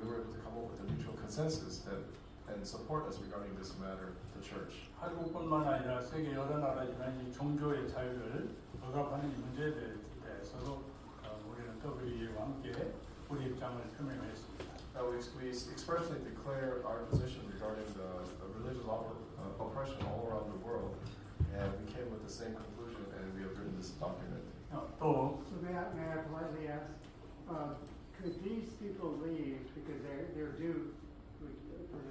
were able to come up with a mutual consensus and support us regarding this matter, the church. 한국뿐만 아니라 세계 여러 나라지만 이 종교의 자유를 억압하는 이 문제에 대해서도 우리는 WA와 함께 우리 입장을 표명했습니다. We expressly declare our position regarding the religious oppression all around the world, and we came with the same conclusion, and we have written this document. 또 So may I politely ask, could these people leave because they're due for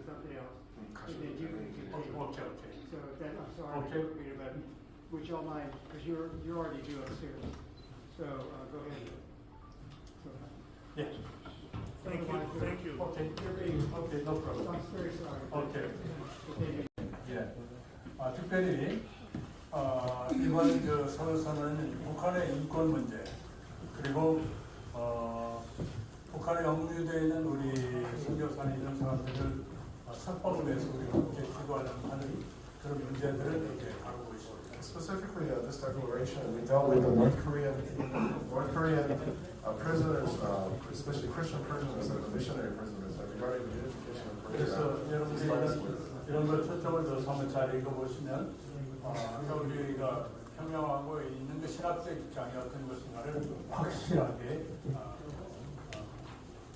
something else? If they do, we could take. Okay. So that, I'm sorry Okay. to repeat it, but would y'all mind, because you're already due upstairs. So go ahead. So, Yes. Thank you. Okay. Okay. No problem. I'm very sorry. Okay. Okay. 예. 특별히 이번 서울서는 북한의 인권 문제 그리고 북한에 억류되어 있는 우리 선교사나 이런 사람들을 석방을 위해서 우리가 함께 기도하려고 하는 그런 문제들을 이렇게 다루고 있습니다. Specifically, this declaration, we dealt with the North Korean prisoners, especially Christian prisoners and the missionary prisoners, regarding the unification of Korea. 그래서 여러분들이 이런 걸 초점을 둬서 한번 잘 읽어보시면 우리가 평양하고 있는 그 신학적 입장이 어떤 것인가를 확실하게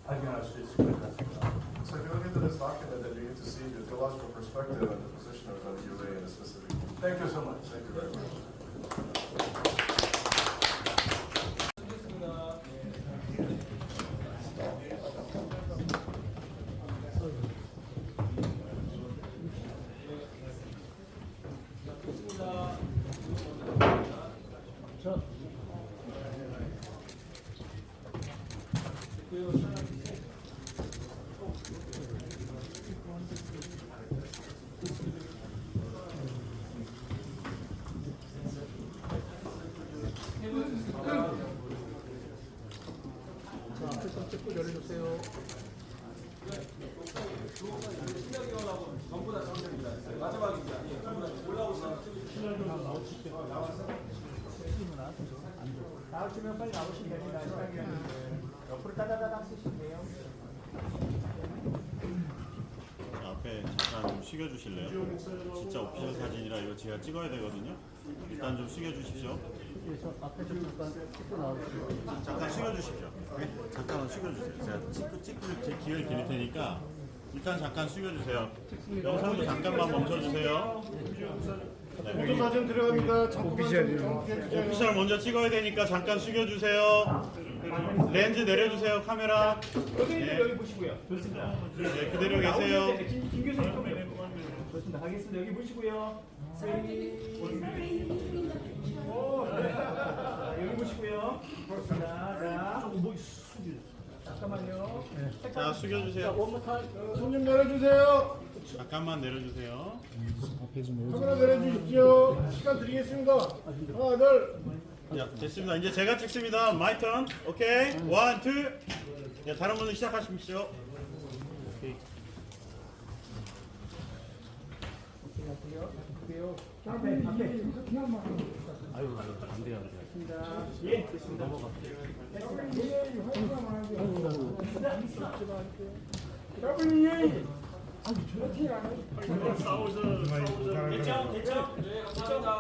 발견할 수 있을 것 같습니다. So if you look into this document, then you get to see the theological perspective and the position of WA in a specific. Thank you so much. Thank you very much. 나오시면 빨리 나오시면 됩니다. 옆으로 따다다닥 쓰시면 돼요. 앞에 잠깐 좀 숙여주실래요? 진짜 오피셜 사진이라 이거 제가 찍어야 되거든요. 일단 좀 숙여주십시오. 잠깐 숙여주십시오. 네? 잠깐만 숙여주세요. 제가 찍을 제 기회를 드릴 테니까 일단 잠깐 숙여주세요. 영상도 잠깐만 멈춰주세요. 네, 사진 들어갑니다. 오피셜 먼저 찍어야 되니까 잠깐 숙여주세요. 렌즈 내려주세요. 카메라. 선생님들 여기 보시고요. 좋습니다. 네, 그대로 계세요. 김 교수님 좋습니다. 가겠습니다. 여기 보시고요. 여기 보시고요. 자, 잠깐만요. 자, 숙여주세요. 손 좀 내려주세요. 잠깐만 내려주세요. 카메라 내려주십시오. 시간 드리겠습니다. 하나, 둘. 야, 됐습니다. 이제 제가 찍습니다. My turn. 오케이. 원, 투. 야, 다른 분들 시작하십시오. 오케이. 앞에. 아유, 안 돼요. 예, 됐습니다. 싸우죠. 됐죠? 네, 감사합니다.